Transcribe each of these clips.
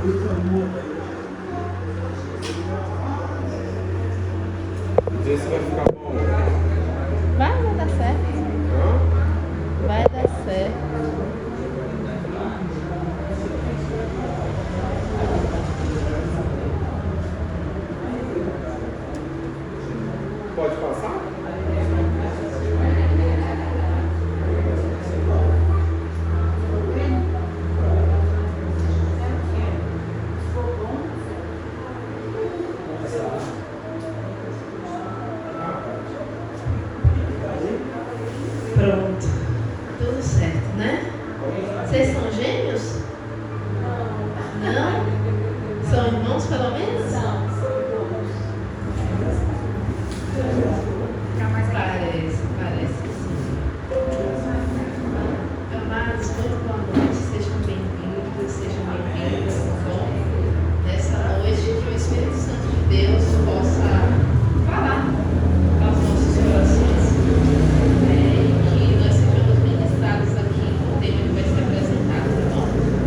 Esse vai ficar bom. Vai dar certo. Hã? Vai dar certo. Pode passar? Pronto. Tudo certo, né? Vocês são gêmeos? Não? São irmãos, pelo menos? Parece sim. Amados, muito boa noite. Sejam bem-vindos, sejam bem-vindas. Bom, nessa noite que o Espírito Santo de Deus possa falar aos nossos corações. Que nós sejamos ministrados aqui com o tema que vai ser apresentado, tá bom?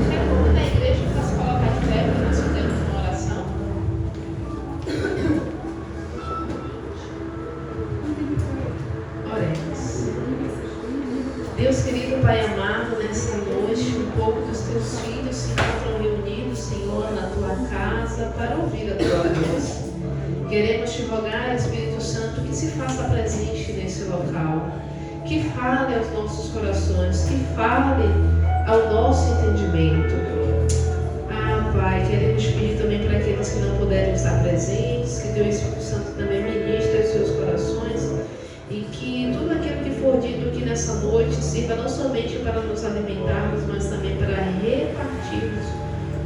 Quero convidar a igreja para se colocar de pé para nós fazermos uma oração. Oremos. Deus querido, Pai amado, nessa noite, um pouco dos teus filhos se encontram reunidos, Senhor, na tua casa para ouvir a tua voz. Queremos te rogar, Espírito Santo, que se faça presente nesse local, que fale aos nossos corações, que fale ao nosso entendimento. Ah, Pai, queremos pedir também para aqueles que não puderem estar presentes, que teu Espírito Santo também ministre os seus corações e que tudo aquilo que for dito aqui nessa noite sirva não somente para nos alimentarmos, mas também para repartirmos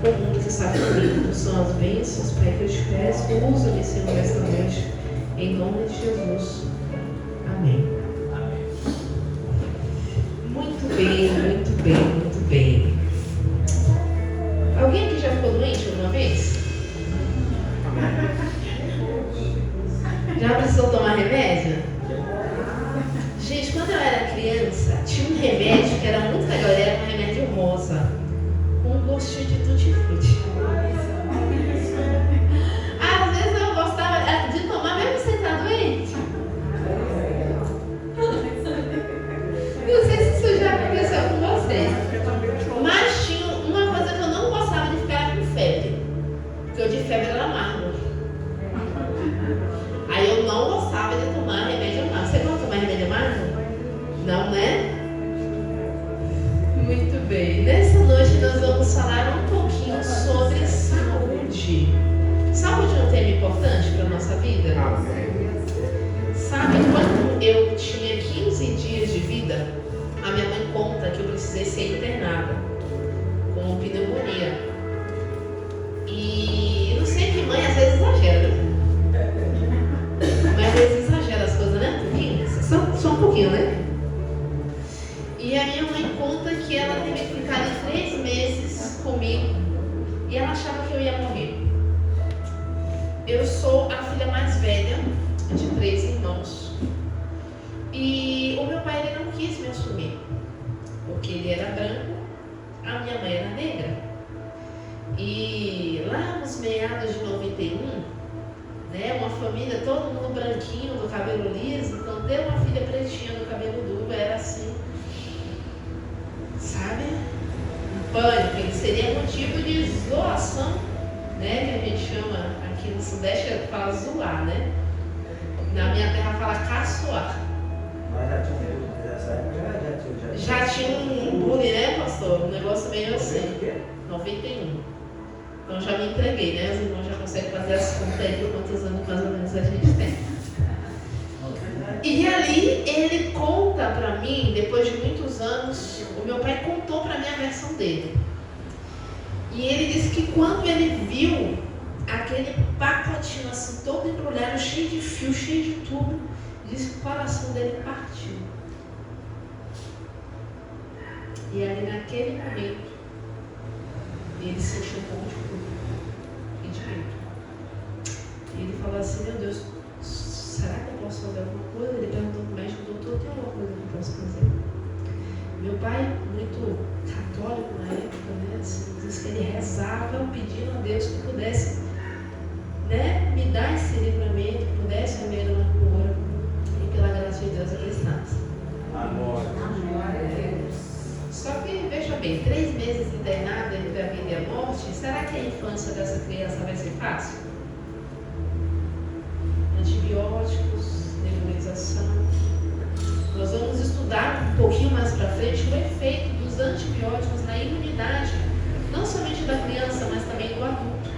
com o mundo que está faminto. São as bênçãos, Pai, que eu te peço. Usa-me, Senhor, nesta noite, em nome de Jesus. Amém. Muito bem, muito bem, muito bem. Alguém aqui já ficou doente alguma vez? Já precisou tomar remédio? Gente, quando eu era criança, tinha um remédio que era muito legal, era um remédio rosa, com um gostinho de tutti-frutti. Às vezes eu gostava de tomar mesmo sem estar doente. Não sei se isso já aconteceu com vocês, mas tinha uma coisa que eu não gostava de ficar com febre, porque eu de febre era amargo. Aí eu não gostava de tomar remédio amargo. Você gosta de tomar remédio amargo? Não, né? Muito bem. Nessa noite nós vamos falar um pouquinho sobre saúde. Saúde é um tema importante para a nossa vida? Sabe, quando eu tinha 15 dias de vida, a minha mãe conta que eu precisei ser internada com pneumonia. E não sei que mãe às vezes exagera, né? Mas às vezes exagera as coisas, né? Um pouquinho? Só um pouquinho, né? E a minha mãe conta que ela teve que ficar 3 meses comigo e ela achava que eu ia morrer. Eu sou a filha mais velha de 3 irmãos e o meu pai ele não quis me assumir porque ele era branco, a minha mãe era negra. E lá nos meados de 91, né, uma família, todo mundo branquinho, do cabelo liso, então ter uma filha pretinha do cabelo duro era assim, sabe? Um pânico, ele seria motivo de zoação, né? Que a gente chama aqui no Sudeste, fala zoar, né? Na minha terra fala caçoar. Mas já tinha, nessa época já tinha um bullying, né, pastor? Um negócio meio assim. 91. Então já me entreguei, né? Os irmãos já conseguem fazer as contas aí por quantos anos mais ou menos a gente tem. E ali ele conta pra mim, depois de muitos anos, o meu pai contou pra mim a versão dele. E ele disse que quando ele viu aquele pacotinho assim, todo embrulhado, cheio de fio, cheio de tubo, disse que o coração dele partiu. E ali naquele momento, ele sentiu um pouco de culpa e de medo. E ele falou assim, meu Deus, será que eu posso fazer alguma coisa? Ele perguntou para o médico, doutor, tem alguma coisa que eu posso fazer? Meu pai, muito católico na época, né? Assim, diz que ele rezava pedindo a Deus que pudesse, né, me dar esse livramento, que pudesse haver uma cura, e pela graça de Deus aqui estamos. Só que, veja bem, 3 meses internada entre a vida e a morte, será que a infância dessa criança vai ser fácil? Antibióticos, nebulização. Nós vamos estudar um pouquinho mais para frente o efeito dos antibióticos na imunidade, não somente da criança, mas também do adulto.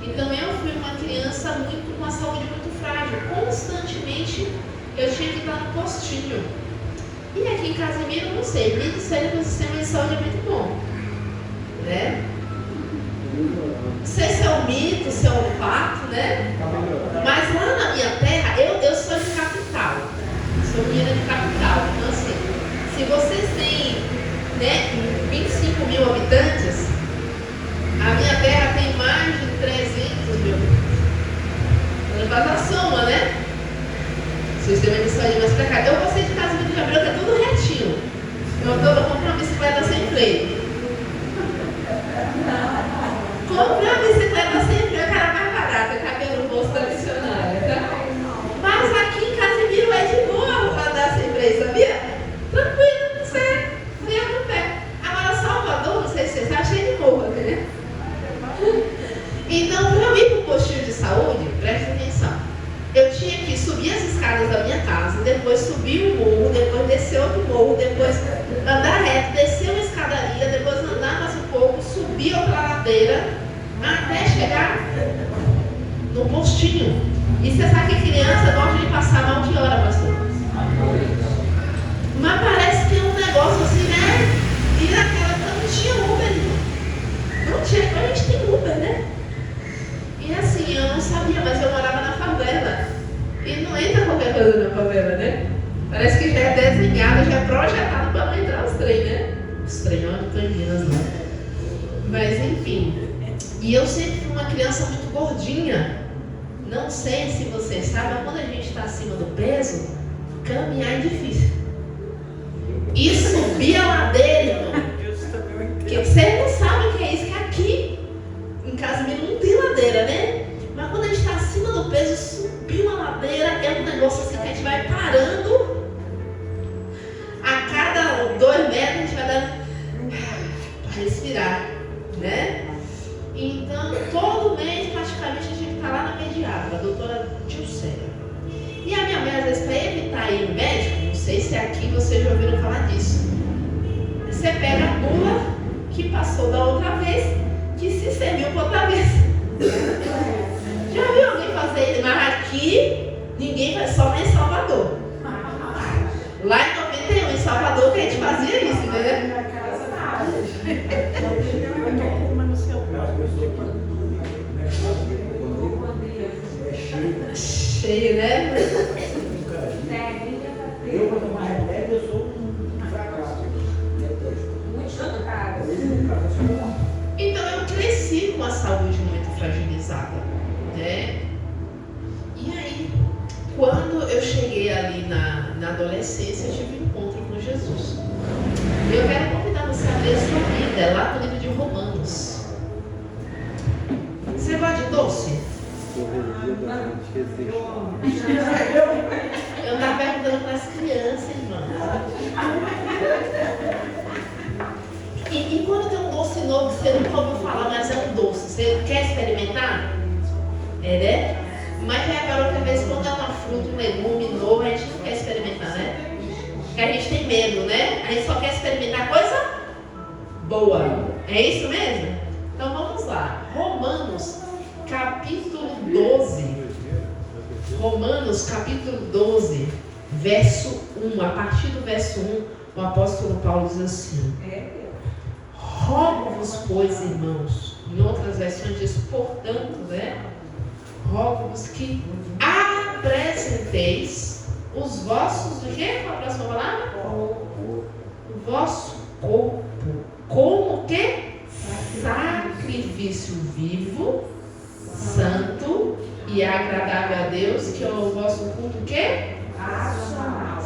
Então eu fui uma criança com uma saúde muito frágil. Constantemente eu tinha que estar no postinho. E aqui em Casimiro, não sei, me disseram que o sistema de saúde é muito bom, né? Não sei se é um mito, se é um fato, né? Mas lá na minha terra, eu sou de capital. Sou menina de capital. Então assim, se vocês têm, né, 25 mil habitantes, a minha terra tem mais de 300 mil habitantes. Faz a soma, né? Sistema de saúde mais pra cá. Eu gostei de Casimiro de Abreu, que é tudo retinho. Eu comprei uma bicicleta sem freio. Comprei uma bicicleta sem freio, que era mais barata, cabia no bolso da missionária, tá? Mas aqui em Casimiro é de boa andar sem freio, sabia? Tranquilo, você freia no pé. Agora Salvador, não sei se você sabe, cheio de morro, né? Então, para eu ir para o postinho de saúde, preste atenção. Eu tinha que subir as escadas da minha casa, depois subir um morro, depois descer outro morro, depois andar reto, descer uma escadaria, depois andar mais um pouco, subir outra ladeira, até chegar no postinho. E você sabe que criança gosta de passar mal de hora, pastor? Mas parece que é um negócio assim, né? E naquela época não tinha Uber. Não tinha, agora a gente tem Uber, né? E assim, eu não sabia, mas eu morava na favela. E não entra qualquer coisa na favela, né? Parece que já é desenhado, já é projetado para não entrar os trem, né? Os trem, olha, não tô em Minas, não. Mas enfim. E eu sempre fui uma criança muito gordinha. Não sei se você sabe, mas quando a gente está acima do peso, caminhar é difícil. E subir a ladeira, irmão. Porque vocês não sabem o que é isso, que aqui em Casimiro não tem ladeira, né? Mas quando a gente está acima do peso, subir uma ladeira é um negócio assim que a gente vai parando. A cada 2 metros a gente vai dando para respirar, né? Então, todo mês praticamente a gente está lá na pediatra, a doutora Dilcélia. E a minha mãe, às vezes, para evitar ir no médico, não sei se aqui vocês já ouviram falar disso. Você pega a bula que passou da outra vez, que se serviu para outra vez. Já viu alguém fazer isso? Mas aqui, ninguém faz, só em Salvador. Lá em 91, em Salvador, que a gente fazia isso, entendeu? Cheio, né? Eu, quando tomar remédio, eu sou um fracasso. Então eu cresci com a saúde muito fragilizada, né? E aí, quando eu cheguei ali na adolescência, eu tive um encontro com Jesus. Eu quero convidar você a ler sua Bíblia, lá no livro de Romanos. Você gosta de doce? Eu estava perguntando para as crianças, irmão. E quando tem um doce novo que você nunca ouviu falar, mas é um doce, você quer experimentar? É, né? Mas já reparou que às vezes quando é uma fruta, um legume novo, a gente não quer experimentar, né? Porque a gente tem medo, né? A gente só quer experimentar coisa boa. É isso mesmo? Então vamos lá. Romanos, capítulo 12. Romanos, capítulo 12, verso 1. A partir do verso 1, o apóstolo Paulo diz assim: rogo-vos, pois, irmãos, em outras versões diz, portanto, né? Rogo-vos que apresenteis os vossos, o quê? Qual a próxima palavra? O vosso corpo, como que? Sacrifício vivo, santo e agradável a Deus, que é o vosso culto, o quê? Racional.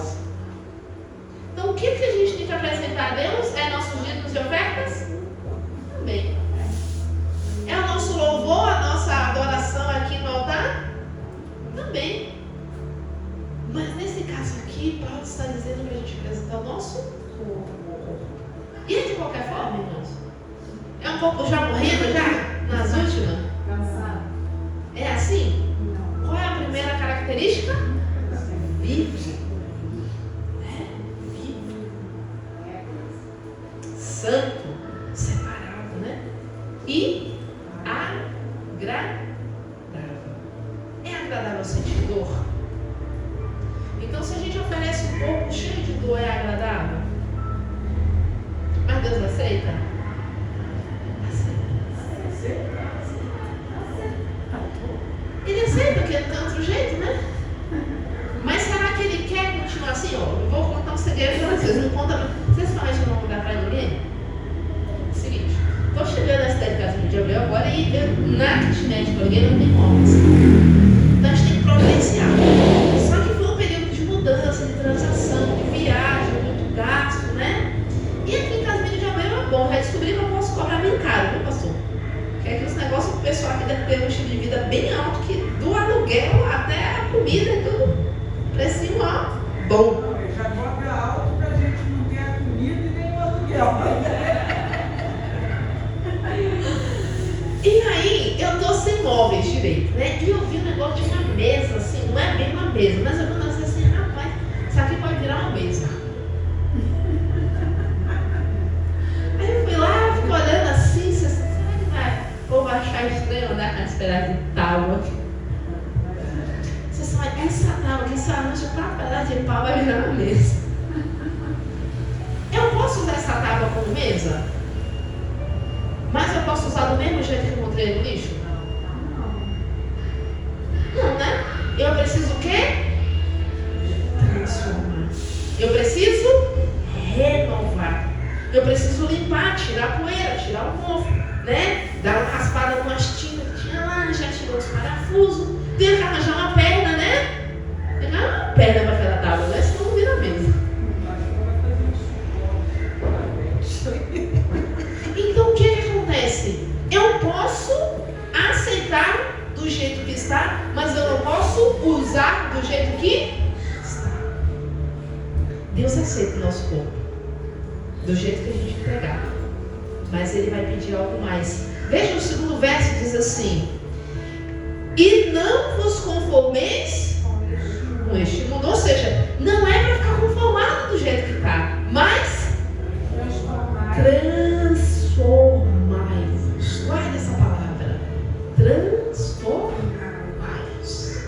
Então, o que a gente tem gente apresentar a Deus? É nossos dízimos e ofertas? Também. É o nosso louvor, a nossa adoração aqui no altar? Também. Mas nesse caso aqui, Paulo está dizendo para a gente apresentar o nosso corpo. E é de qualquer forma, irmãos? É um corpo já morrendo, já? Nas últimas? Cansado. É assim? Não. Qual é a primeira característica? Vivo. Vivo. Santo. Separado, né? E agradável. É agradável sentir dor? Então, se a gente oferece um corpo cheio de dor, é agradável? Mas Deus aceita? Aceita. Ele aceita, porque não tem outro jeito, né? Mas será que ele quer continuar assim? Ó, eu vou contar um segredo para vocês. Não conta. Vocês falam isso, não vão contar para ninguém? Seguinte, estou chegando na cidade de Casimiro de Abreu agora e na kitnet que eu liguei não tem móveis. Então a gente tem que providenciar. Só que foi um período de mudança, de transação, de viagem, muito gasto, né? E aqui em Casimiro de Abreu é bom, já descobri que eu posso cobrar bem caro, viu, pastor? Porque aqui os negócios do pessoal aqui deve ter um estilo de vida bem alto, que do aluguel até a comida e tudo, precinho alto, bom. Já cobra alto pra gente não ter a comida e nem o aluguel. E aí, eu tô sem móveis direito, né? E eu vi um negócio de uma mesa, assim, não é bem uma mesa, mas eu vou dizer assim, rapaz, isso aqui pode virar uma mesa. Aí eu fui lá, fico olhando assim, será que o povo vai achar estranho andar com esse pedaço de tábua aqui? Você sabe, essa tábua aqui, se arranja para pedaço de pau, vai virar uma mesa. Eu posso usar essa tábua como mesa? Mas eu posso usar do mesmo jeito que eu encontrei no lixo? Não, né? Eu preciso o quê? Transformar. Eu preciso renovar. Eu preciso limpar, tirar a poeira, tirar o mofo, né? Dar uma raspada com umas tintas que tinha lá, já tirou os parafusos. Tem que arranjar uma perna, né? Tem que arranjar uma perna para aquela tábua, né? Senão não vira mesa. Então o que acontece? Eu posso aceitar do jeito que está, mas eu não posso usar do jeito que está. Deus aceita o nosso corpo do jeito que a gente entregar, mas Ele vai pedir algo mais. Veja o segundo verso, diz assim: e não vos conformeis com este mundo. Ou seja, não é para ficar conformado do jeito que está, mas transformai-vos. Guarda essa palavra. Transformai-vos.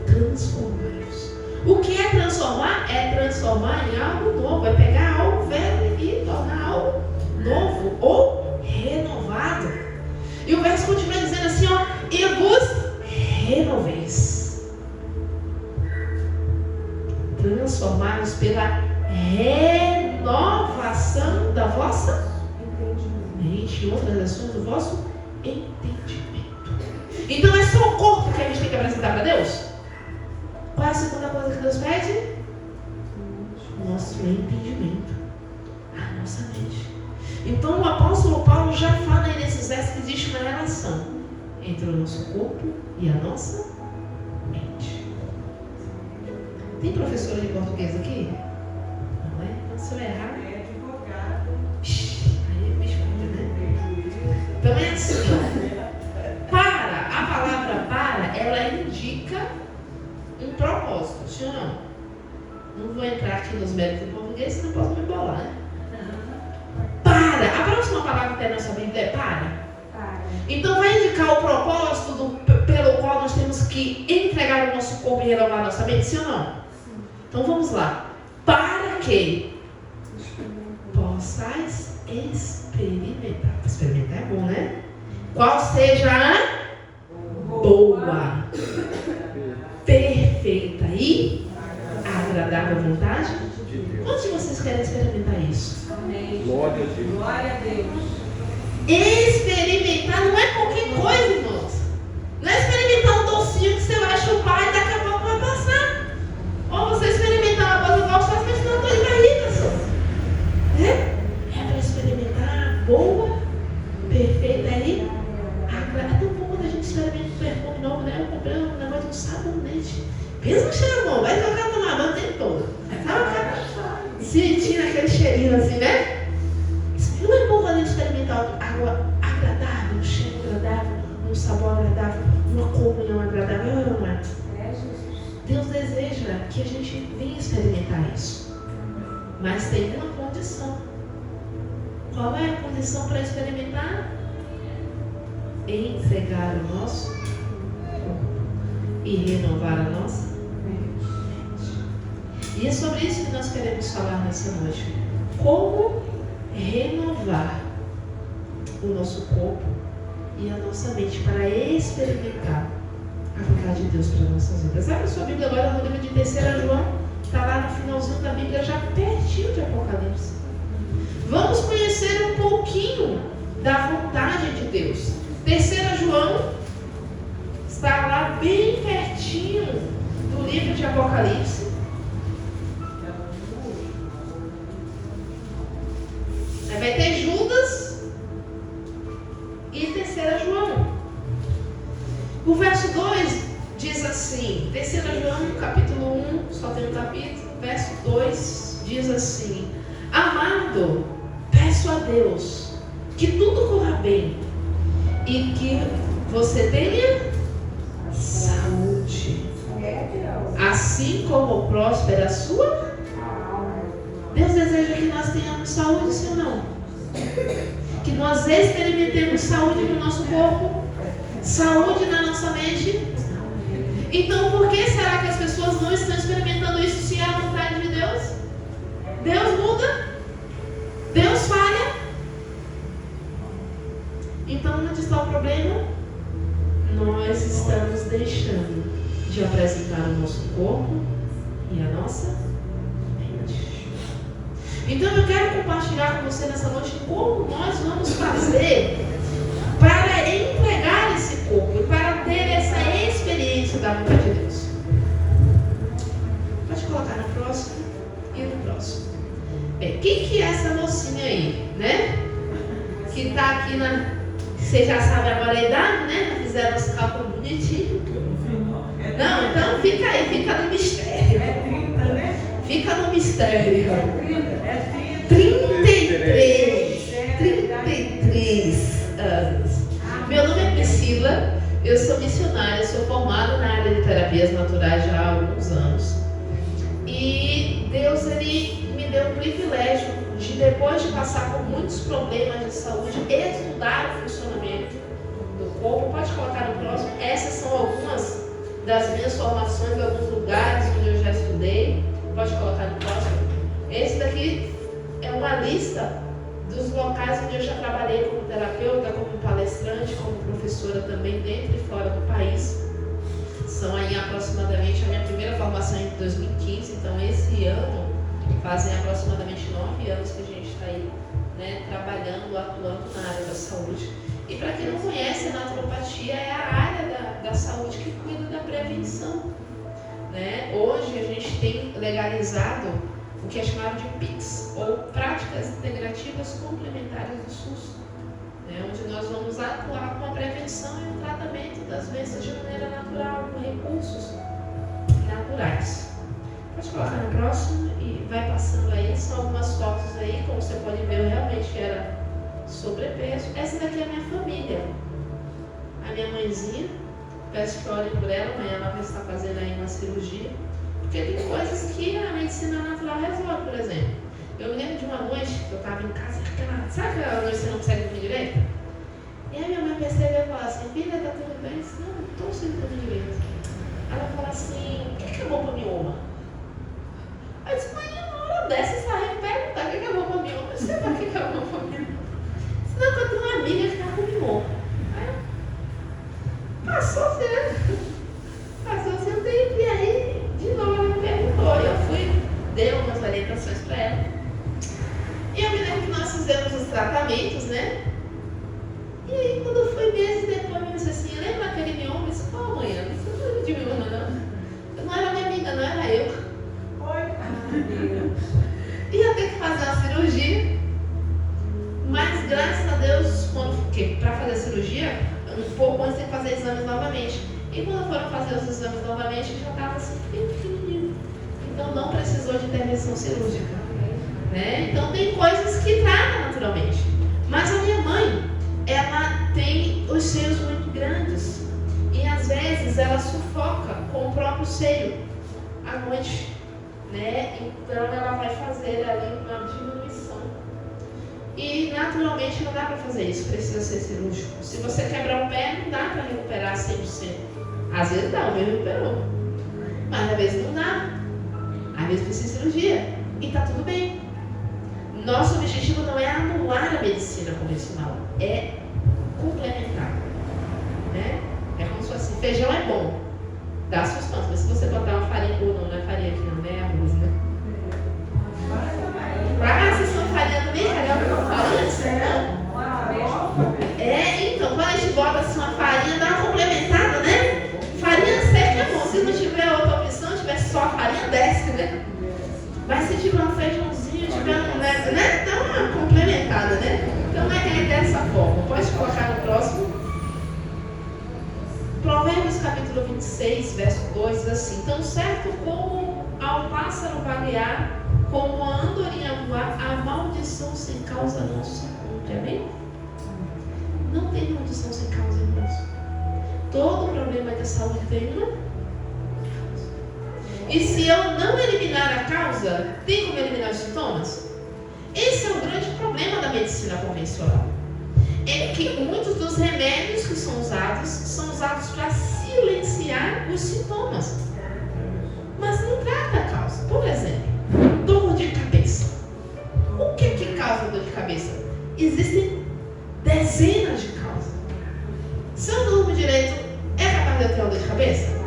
Transformai-vos. O que é transformar? É transformar em algo novo. É pegar algo velho e tornar algo novo ou renovado. E o verso continua dizendo assim, ó: e vos renoveis. Transformai-vos pela renovação da vossa mente, em outras ações do vosso entendimento. Então é só o corpo que a gente tem que apresentar para Deus? Qual é a segunda coisa que Deus pede? O nosso entendimento, a nossa mente. Então o apóstolo Paulo já fala aí nesses versos que existe uma relação entre o nosso corpo e a nossa mente. Tem professora de português aqui? Não é? Então se eu errar, É advogado. aí me esconde, né? Então é assim, ó. Para, a palavra para, ela indica um propósito, sim ou não? Não vou entrar aqui nos méritos do português, senão posso me embolar, né? Para, a próxima palavra que tem na nossa Bíblia é para. Então vai indicar o propósito pelo qual nós temos que entregar o nosso corpo e renovar a nossa mente, sim ou não? Então vamos lá. Para que possais experimentar. Experimentar é bom, né? Qual seja a boa, perfeita e agradável vontade de Deus. Quantos de vocês querem experimentar isso? Amém. Glória a Deus. Glória a Deus. Experimentar não é qualquer coisa, irmãos. Não é experimentar um docinho que você vai chupar e daqui a pouco vai passar. Ou você experimentar uma coisa igual você faz com dor de barriga, só. perfume novo, né? Eu comprei um negócio de um sabonete. Pensa no cheiro bom, vai tocar tomar banho o tempo todo. Sentindo aquele cheirinho assim, né? Não é bom ali experimentar água agradável, um cheiro agradável, um sabor agradável, uma comunhão agradável, não é? Deus deseja que a gente venha experimentar isso. Mas tem uma condição. Qual é a condição para experimentar? Entregar o nosso corpo e renovar a nossa mente. E é sobre isso que nós queremos falar nessa noite. Como renovar o nosso corpo e a nossa mente para experimentar a vontade de Deus para nossas vidas. Abre sua Bíblia agora no livro de 3 João, está lá no finalzinho da Bíblia, já pertinho de Apocalipse. Vamos conhecer um pouquinho da vontade de Deus. 3 João está lá bem pertinho do livro de Apocalipse. Vai ter Judas e 3 João. O verso 2 diz assim, 3 João, capítulo 1, só tem um capítulo, verso 2 diz assim: Amado, peço a Deus que tudo corra bem e que você tenha saúde, assim como próspera a sua. Deus deseja que nós tenhamos saúde, sim ou não? Que nós experimentemos saúde no nosso corpo, saúde na nossa mente. Então, por que será que as pessoas não estão experimentando isso se é a vontade de Deus? Deus muda, Deus falha. Então, onde está o problema? Nós estamos deixando de apresentar o nosso corpo e a nossa mente. Então, eu quero compartilhar com você nessa noite como nós vamos fazer para entregar esse corpo e para ter essa experiência da vontade de Deus. Pode colocar no próximo e no próximo. Bem, quem que é essa mocinha aí, né? Que está aqui na... Você já sabe agora a idade, né? Fizeram os cálculos bonitinhos. Não, então fica aí, fica no mistério. É 30, né? Fica no mistério. É 33 anos. Meu nome é Priscila, eu sou missionária, sou formada na área de terapias naturais já há alguns anos. E Deus, Ele me deu o privilégio de, depois de passar por muitos problemas de saúde, estudar o funcionamento do corpo. Pode colocar no próximo. Essas são algumas das minhas formações em alguns lugares onde eu já estudei. Pode colocar no próximo. Esse daqui é uma lista dos locais onde eu já trabalhei como terapeuta, como palestrante, como professora também, dentro e fora do país. São aí aproximadamente, a minha primeira formação em 2015, então esse ano fazem aproximadamente 9 anos que a gente está aí, né, trabalhando, atuando na área da saúde. E para quem não conhece, a naturopatia é a área da saúde que cuida da prevenção. Né? Hoje a gente tem legalizado o que é chamado de PICS, ou Práticas Integrativas Complementares do SUS, né? Onde nós vamos atuar com a prevenção e o tratamento das doenças de maneira natural, com recursos naturais. Pode colocar no próximo e vai passando aí, são algumas fotos aí, como você pode ver, eu realmente era sobrepeso. Essa daqui é a minha família, a minha mãezinha. Peço que orem por ela, amanhã ela vai estar fazendo aí uma cirurgia. Porque tem coisas que a medicina natural resolve, por exemplo. Eu me lembro de uma noite que eu estava em casa, sabe aquela noite que você não consegue dormir direito? E aí minha mãe percebeu e falou assim: filha, tá tudo bem? Eu disse: não, não estou conseguindo dormir direito. Ela falou assim: o que é bom para mioma? Eu disse: mãe, uma hora dessa você vai perguntar o que é bom para mioma. Eu sei para que é bom para mioma. Senão eu tenho uma amiga que está com mioma. Passou assim um tempo e aí de novo ela me perguntou. Eu fui, dei umas orientações para ela. E eu me lembro que nós fizemos os tratamentos, né? E aí quando eu fui meses depois, me disse assim: lembra aquele mioma? Eu disse: qual mãe? Eu disse: não lembro de mioma, não. Não era minha amiga, não era eu. Ia ter que fazer uma cirurgia. Mas graças a Deus, para fazer a cirurgia, um pouco antes de fazer exames novamente. E quando foram fazer os exames novamente, já estava assim, bem pequenininho. Então não precisou de intervenção cirúrgica. Né? Então tem coisas que tratam naturalmente. Mas a minha mãe, ela tem os seios muito grandes. E às vezes ela sufoca com o próprio seio à noite. Né? Então ela vai fazer ali uma diminuição. E naturalmente não dá para fazer isso, precisa ser cirúrgico. Se você quebrar o pé, não dá para recuperar 100%. Às vezes dá, o meu recuperou. Mas às vezes não dá. Às vezes precisa de cirurgia. E está tudo bem. Nosso objetivo não é anular a medicina convencional, é complementar. Né? É como se fosse assim, feijão é bom, dá sustância, mas se você botar uma farinha, ou não é farinha aqui não, é arroz, né? Ah, vocês são farinha também? Caramba, não farinha? É, então, quando a gente bota assim uma farinha, dá uma complementada, né? Farinha seca é bom, se não tiver outra opção, tiver só a farinha, desce, né? Mas se tiver um feijãozinho, tiver um, né? Dá uma complementada, né? Então é dessa forma. Pode colocar no próximo. Provérbios capítulo 26, verso 2, diz assim: tão certo como ao pássaro vaguear, como a andorinha voar, a maldição sem causa não se cumpre. Amém? Não tem maldição sem causa, irmãos. Todo problema de saúde tem uma. E se eu não eliminar a causa, tem como eliminar os sintomas? Esse é o grande problema da medicina convencional. É que muitos dos remédios que são usados para silenciar os sintomas. Mas não trata a causa. Por exemplo, dor de cabeça. O que causa dor de cabeça? Existem dezenas de causas. Se eu não durmo direito, é capaz de eu ter uma dor de cabeça?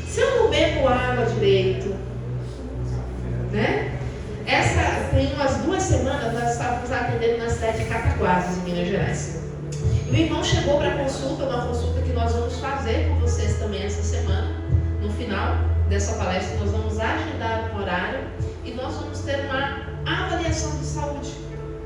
Se eu não bebo água direito, né? Tem umas 2 semanas nós estávamos atendendo na cidade de Cataguases, em Minas Gerais. E o irmão chegou para consulta, uma consulta que nós vamos fazer com vocês também essa semana. No final dessa palestra, nós vamos agendar um horário e nós vamos ter uma avaliação de saúde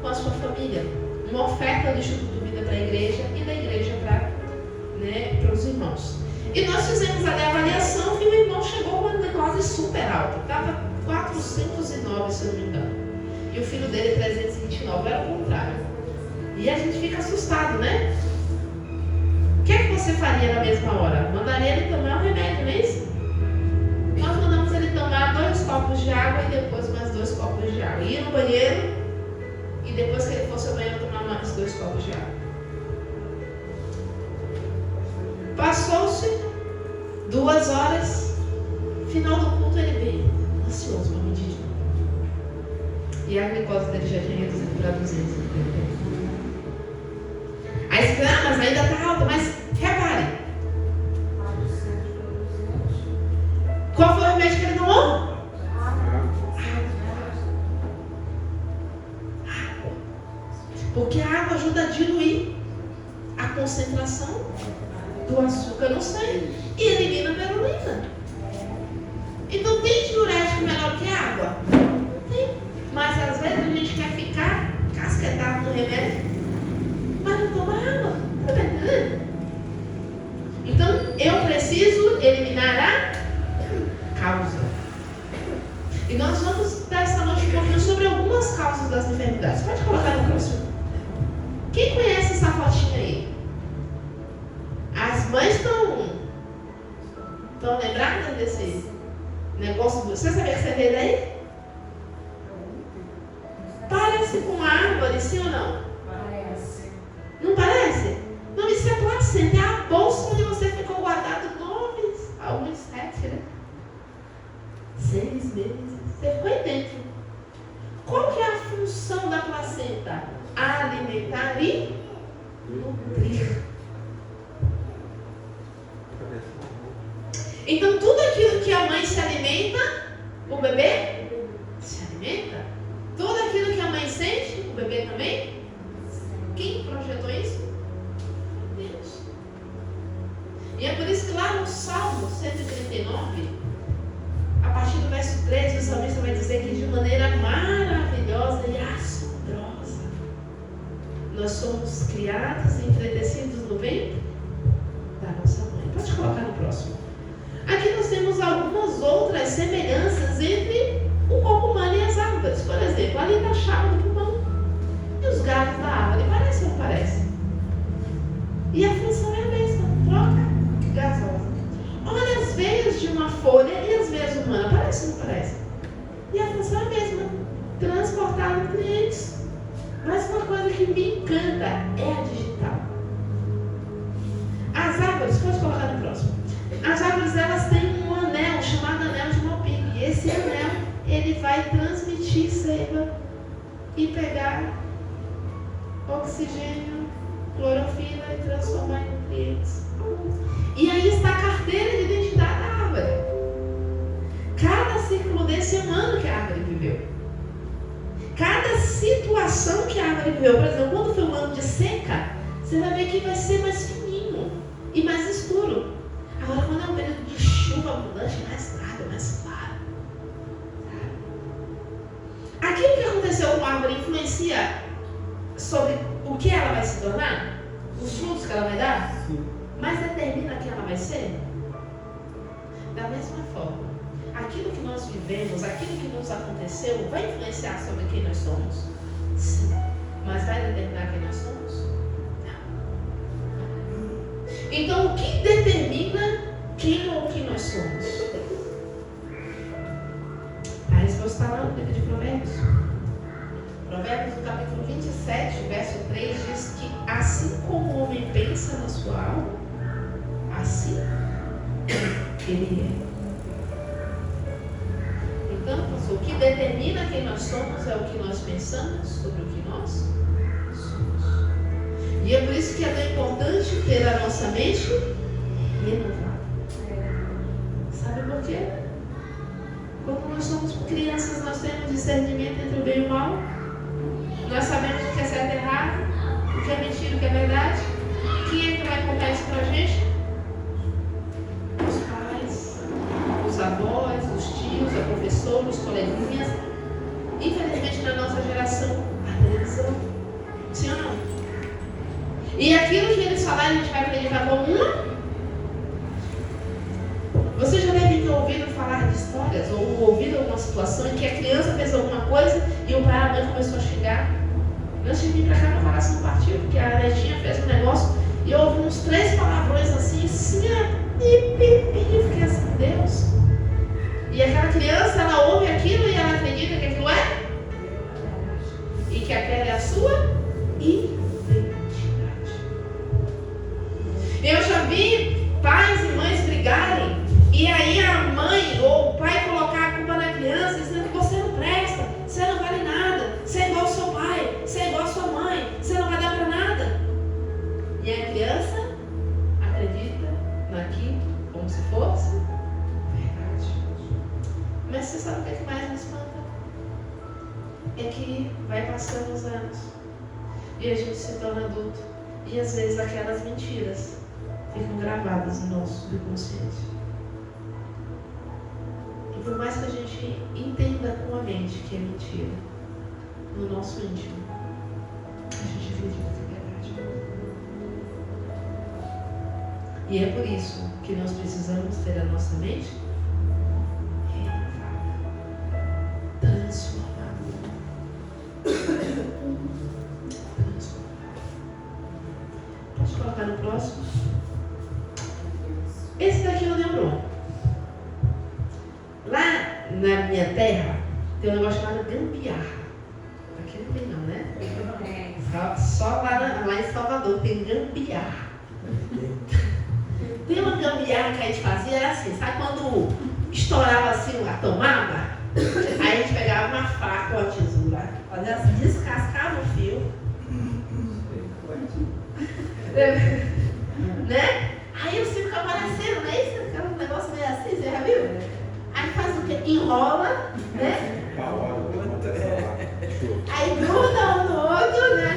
com a sua família. Uma oferta do Instituto Vida para a igreja e da igreja para os irmãos. E nós fizemos ali a avaliação e o irmão chegou com uma glicose super alta. Estava 409, se eu não me engano. E o filho dele 329, era o contrário. E a gente fica assustado, né? O que é que você faria na mesma hora? Mandaria ele tomar um remédio, não é isso? Nós mandamos ele tomar 2 copos de água e depois mais 2 copos de água. Ir no banheiro e depois que ele fosse ao banheiro tomar mais 2 copos de água. Passou-se 2 horas, final do culto ele veio, ansioso para medir. E a glicose dele já tinha reduzido para 200. Aí você fala, mas ainda está alta, mas repare. Qual foi o remédio que ele tomou? Água. Porque a água ajuda a diluir a concentração do açúcar no sangue e elimina a perulina. Então tem diurético melhor que água? Tem. Mas às vezes a gente quer ficar casquetado no remédio, mas não toma água. Tá entendendo? Então eu preciso eliminar a causa. E nós vamos dar essa noite um pouquinho sobre algumas causas das enfermidades. Pode colocar no próximo. Quem conhece essa fotinha aí? As mães estão lembradas desse negócio? Você sabia que você veio daí? Parece com árvore, sim ou não? Parece. Não parece? Não, isso é placenta, é a bolsa onde você ficou guardado 7, né? 6 meses. Você ficou aí dentro. Qual que é a função da placenta? Alimentar e nutrir. Então, tudo aquilo que a mãe se alimenta, o bebê se alimenta. Tudo aquilo que a mãe sente, o bebê também. Quem projetou isso? Deus. E é por isso que lá no Salmo 139, a partir do verso 13, o salmista vai dizer que de maneira maravilhosa e assombrosa nós somos criados e entretecidos achava no pulmão. E os galhos da árvore, parece ou não parece? E a função é a mesma, troca gasosa. Olha as veias de uma folha e as veias humanas, parece ou não parece? E a função é a mesma, transportar nutrientes. Mas uma coisa que me encanta é a digital. As árvores, pode colocar no próximo. As árvores, elas têm um anel chamado anel de Maupique. E esse anel, ele vai transmitir seiva e pegar oxigênio, clorofila e transformar em nutrientes. E aí está a carteira de identidade da árvore. Cada ciclo desse é um ano que a árvore viveu. Cada situação que a árvore viveu. Por exemplo, quando foi um ano de seca, você vai ver que vai ser mais fininho e mais escuro. Agora, quando é um período de chuva abundante, mais claro, mais claro. Aquilo que aconteceu com a árvore influencia sobre o que ela vai se tornar? Os frutos que ela vai dar? Sim. Mas determina quem ela vai ser? Da mesma forma, aquilo que nós vivemos, aquilo que nos aconteceu, vai influenciar sobre quem nós somos? Sim. Mas vai determinar quem nós somos? Não. Então, o que determina quem ou o que nós somos? A resposta está lá no livro de Provérbios. Provérbios, no capítulo 27, verso 3, diz que assim como o homem pensa na sua alma, assim ele é. Então, o que determina quem nós somos é o que nós pensamos sobre o que nós somos. E é por isso que é tão importante ter a nossa mente renovada. Sabe por quê? Quando nós somos crianças, nós temos discernimento entre o bem e o mal. Nós sabemos o que é certo e errado, o que é mentira, o que é verdade. Quem é que vai contar isso pra gente? Os pais, os avós, os tios, a professora, os coleguinhas. Infelizmente, na nossa geração, a televisão. Sim ou não? E aquilo que eles falarem, a gente vai acreditar como uma. Você já deve ter ouvido falar de histórias ou ouvido alguma situação em que a criança fez alguma coisa e o pai e a mãe começou a xingar. Antes de vir pra cá, meu coração partiu, porque a netinha fez um negócio e eu ouvi uns 3 palavrões assim, eu fiquei assim, Deus. E aquela criança, ela ouve aquilo e ela acredita que aquilo é? E que aquela é a sua identidade. Eu já vi pais e mães brigarem e aí a mãe ou o pai colocar a culpa na criança dizendo que você não presta, você não vale nada, você é igual ao seu pai, você é igual à sua mãe, você não vai dar para nada. E a criança acredita naquilo como se fosse verdade. Mas você sabe o que é que mais me espanta? É que vai passando os anos e a gente se torna adulto e às vezes aquelas mentiras ficam gravadas no nosso subconsciente. E por mais que a gente entenda com a mente que é mentira, no nosso íntimo, a gente acredita que é verdade. E é por isso que nós precisamos ter a nossa mente renovada, transformada. Pode colocar no próximo. Esse daqui é o neurônio. Lá na minha terra tem um negócio chamado gambiarra. Aqui não tem não, né? Só lá em Salvador tem gambiarra. Tem uma gambiarra que a gente fazia, era assim, sabe quando estourava assim a tomada? Aí a gente pegava uma faca ou uma tesoura, fazia assim, descascava o fio. Né? Aí os fios ficam aparecendo, não é isso? Aquele negócio meio assim, você já viu? Aí faz o quê? Enrola, né? Aí gruda um no outro, né?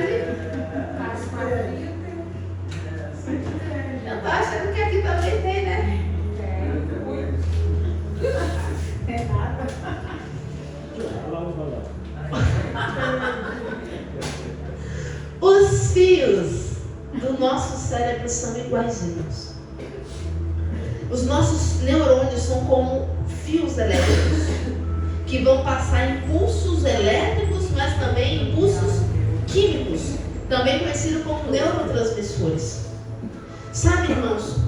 Eu tô achando que aqui também tem, né? É nada. Os fios do nosso cérebro são iguaizinhos. Os nossos neurônios são como fios elétricos que vão passar impulsos elétricos, mas também impulsos químicos, também conhecido como neurotransmissores. Sabe, irmãos,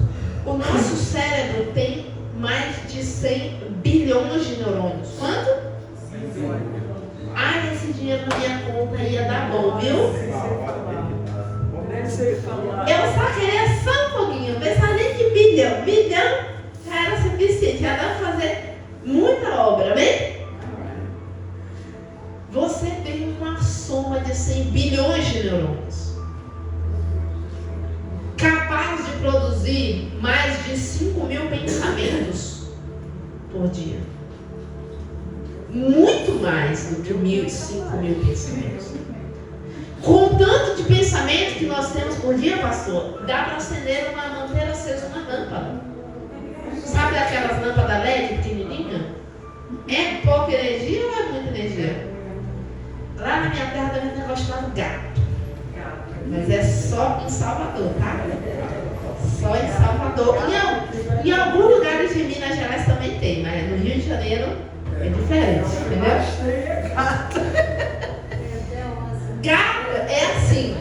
o nosso cérebro tem mais de 100 bilhões de neurônios. Quanto? Ai, esse dinheiro na minha conta ia dar bom, viu? Eu só queria só um pouquinho, pensar nem de bilhão. Bilhão já era suficiente, já dá para fazer muita obra, amém? Você tem uma soma de 100 bilhões de neurônios, capaz de produzir mais de 5.000 pensamentos por dia. Muito mais do que 5.000 pensamentos. Com o tanto de pensamento que nós temos por dia, pastor, dá para manter acesa uma lâmpada. Sabe aquelas lâmpadas LED pequenininha? É pouca energia ou é muita energia? Lá na minha terra tem um negócio chamado gato. Mas é só em Salvador, tá? Só em Salvador. Em alguns lugares de Minas Gerais também tem, mas no Rio de Janeiro é diferente, entendeu? Gato é assim: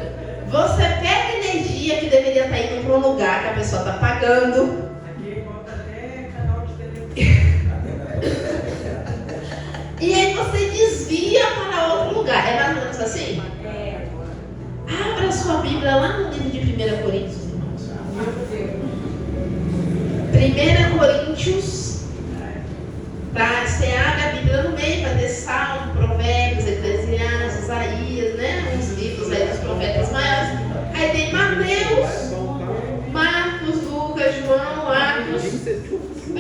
você pega energia que deveria estar indo para um lugar que a pessoa está pagando. Aqui conta até canal de televisão. E aí você desvia para outro lugar. É mais ou menos assim? Abra sua Bíblia lá no livro de 1 Coríntios, irmãos. 1 Coríntios. Tá? Você abre a Bíblia no meio, vai ter Salmo, Provérbios, Eclesiastes, Isaías, né? Os livros aí dos profetas maiores. Aí tem Mateus, Marcos, Lucas, João, Atos. 1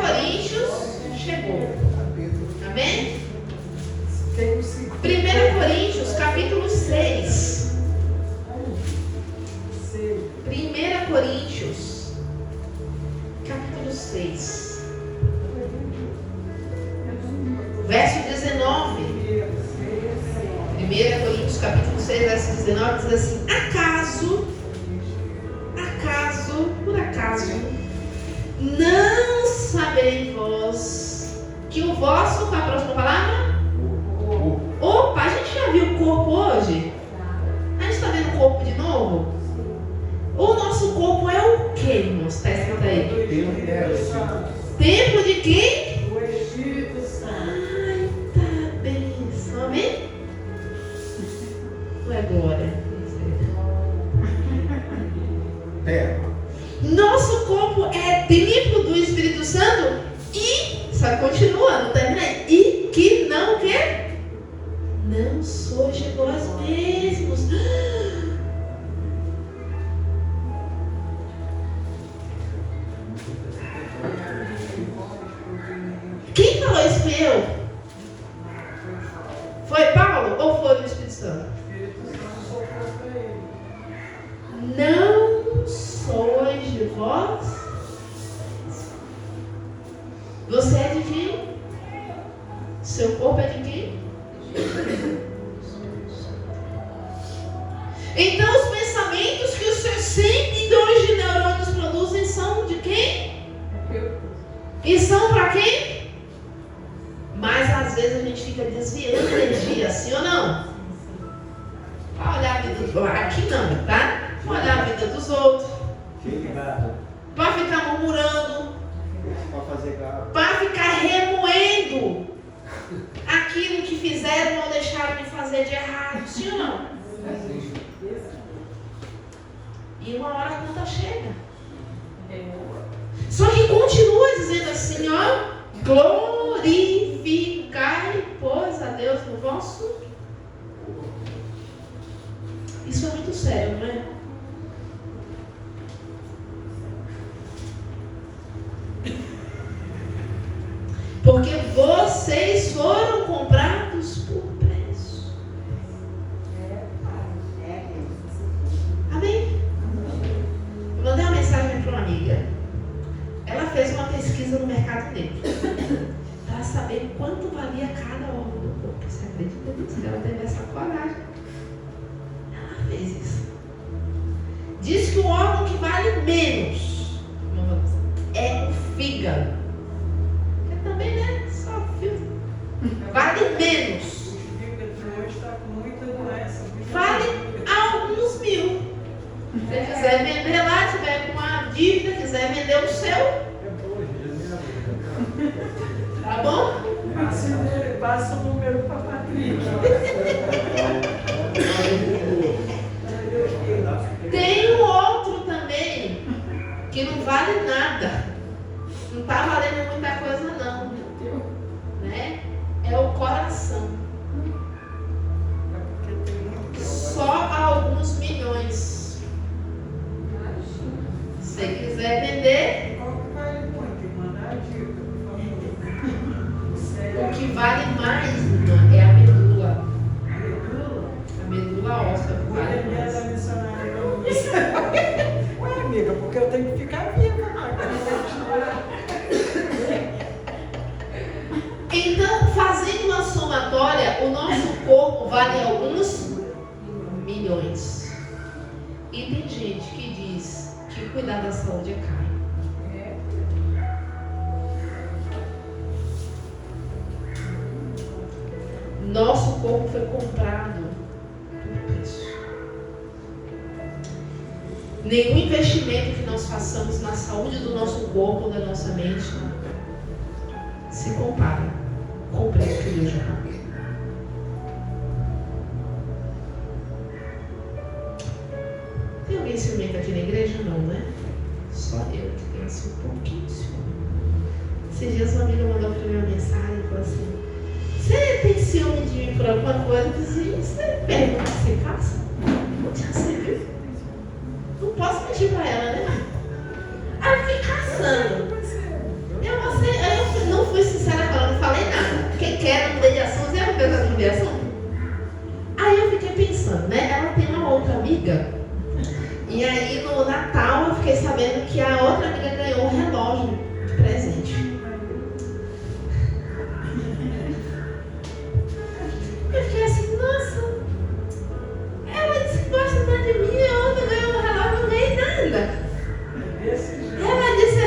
Coríntios chegou. Amém? 1 Coríntios, capítulo 6. 1 Coríntios, capítulo 6. Verso 19. 1 Coríntios, capítulo 6, verso 19, diz assim: por acaso, não sabeis vós que o vosso, qual é a próxima palavra? Opa, a gente já viu o corpo hoje? A gente está vendo o corpo de novo? O nosso corpo é o que, irmãos? Está escrito aí. Templo de quem? O Espírito Santo. Ai, tá benção, amém? Não é glória. Nosso corpo é templo do Espírito Santo e, só continua, não termina aí, e que não quer? Não sois de vós mesmos. Quem falou isso? Fui eu? Foi Paulo ou foi o Espírito Santo? Não sois de vós. Você é de quem? Seu corpo é de quem? Então os pensamentos que os seus 100 milhões de neurônios produzem são de quem? E são para quem? Mas às vezes a gente fica desviando energia, sim ou não? Para olhar a vida dos outros. Aqui não, tá? Para olhar a vida dos outros. Para ficar murmurando. Para ficar remoendo aquilo que fizeram ou deixaram de fazer de errado, sim ou não? E uma hora a conta chega. Só que continua dizendo assim, ó: glorificai, pois, a Deus no vosso. Isso é muito sério, não é? Porque vocês foram comprados por preço. Amém? Eu mandei uma mensagem para uma amiga. Ela fez uma pesquisa no Mercado Negro para saber quanto valia cada órgão do corpo. Você acredita nisso? Ela teve essa coragem. Ela fez isso. Diz que o órgão que vale menos é o fígado. Que também, né? Só fígado. Vale menos. Se quiser vender lá, tiver com uma dívida, quiser vender o seu, tá bom? Passa o número para a Patrícia. Tem um outro também que não vale nada. Não está valendo muita coisa não. Né? É o coração. Só alguns milhões. Se quiser vender, o que vale mais é a medula. A medula óssea vale mais. Ué, amiga, porque eu tenho que ficar viva. Então, fazendo uma somatória, o nosso corpo vale alguns milhões. E tem gente que diz que cuidar da saúde é caro. Nosso corpo foi comprado por preço. Nenhum investimento que nós façamos na saúde do nosso corpo ou da nossa mente se compara com o preço que Deus já pagou. Tem alguém ciumento aqui na igreja? Não, né? Só eu que tenho assim um pouquinho de ciúme. Esses dias uma amiga mandou para mim uma mensagem e falou assim: você tem ciúme de mim por alguma coisa? Eu disse: você pergunta que você faça? Já sei, viu? Não posso mentir para ela, né? Aí eu fiquei caçando. Eu não fui sincera com ela, não falei nada. Porque quero mediação, você não pensa em mediação? Aí eu fiquei pensando, né? Ela tem uma outra amiga. E aí no Natal eu fiquei sabendo que a outra amiga ganhou um relógio de presente. Eu fiquei assim, nossa. Ela disse que gosta tanto de mim, a outra ganhou um relógio, não ganhei nada. Ela disse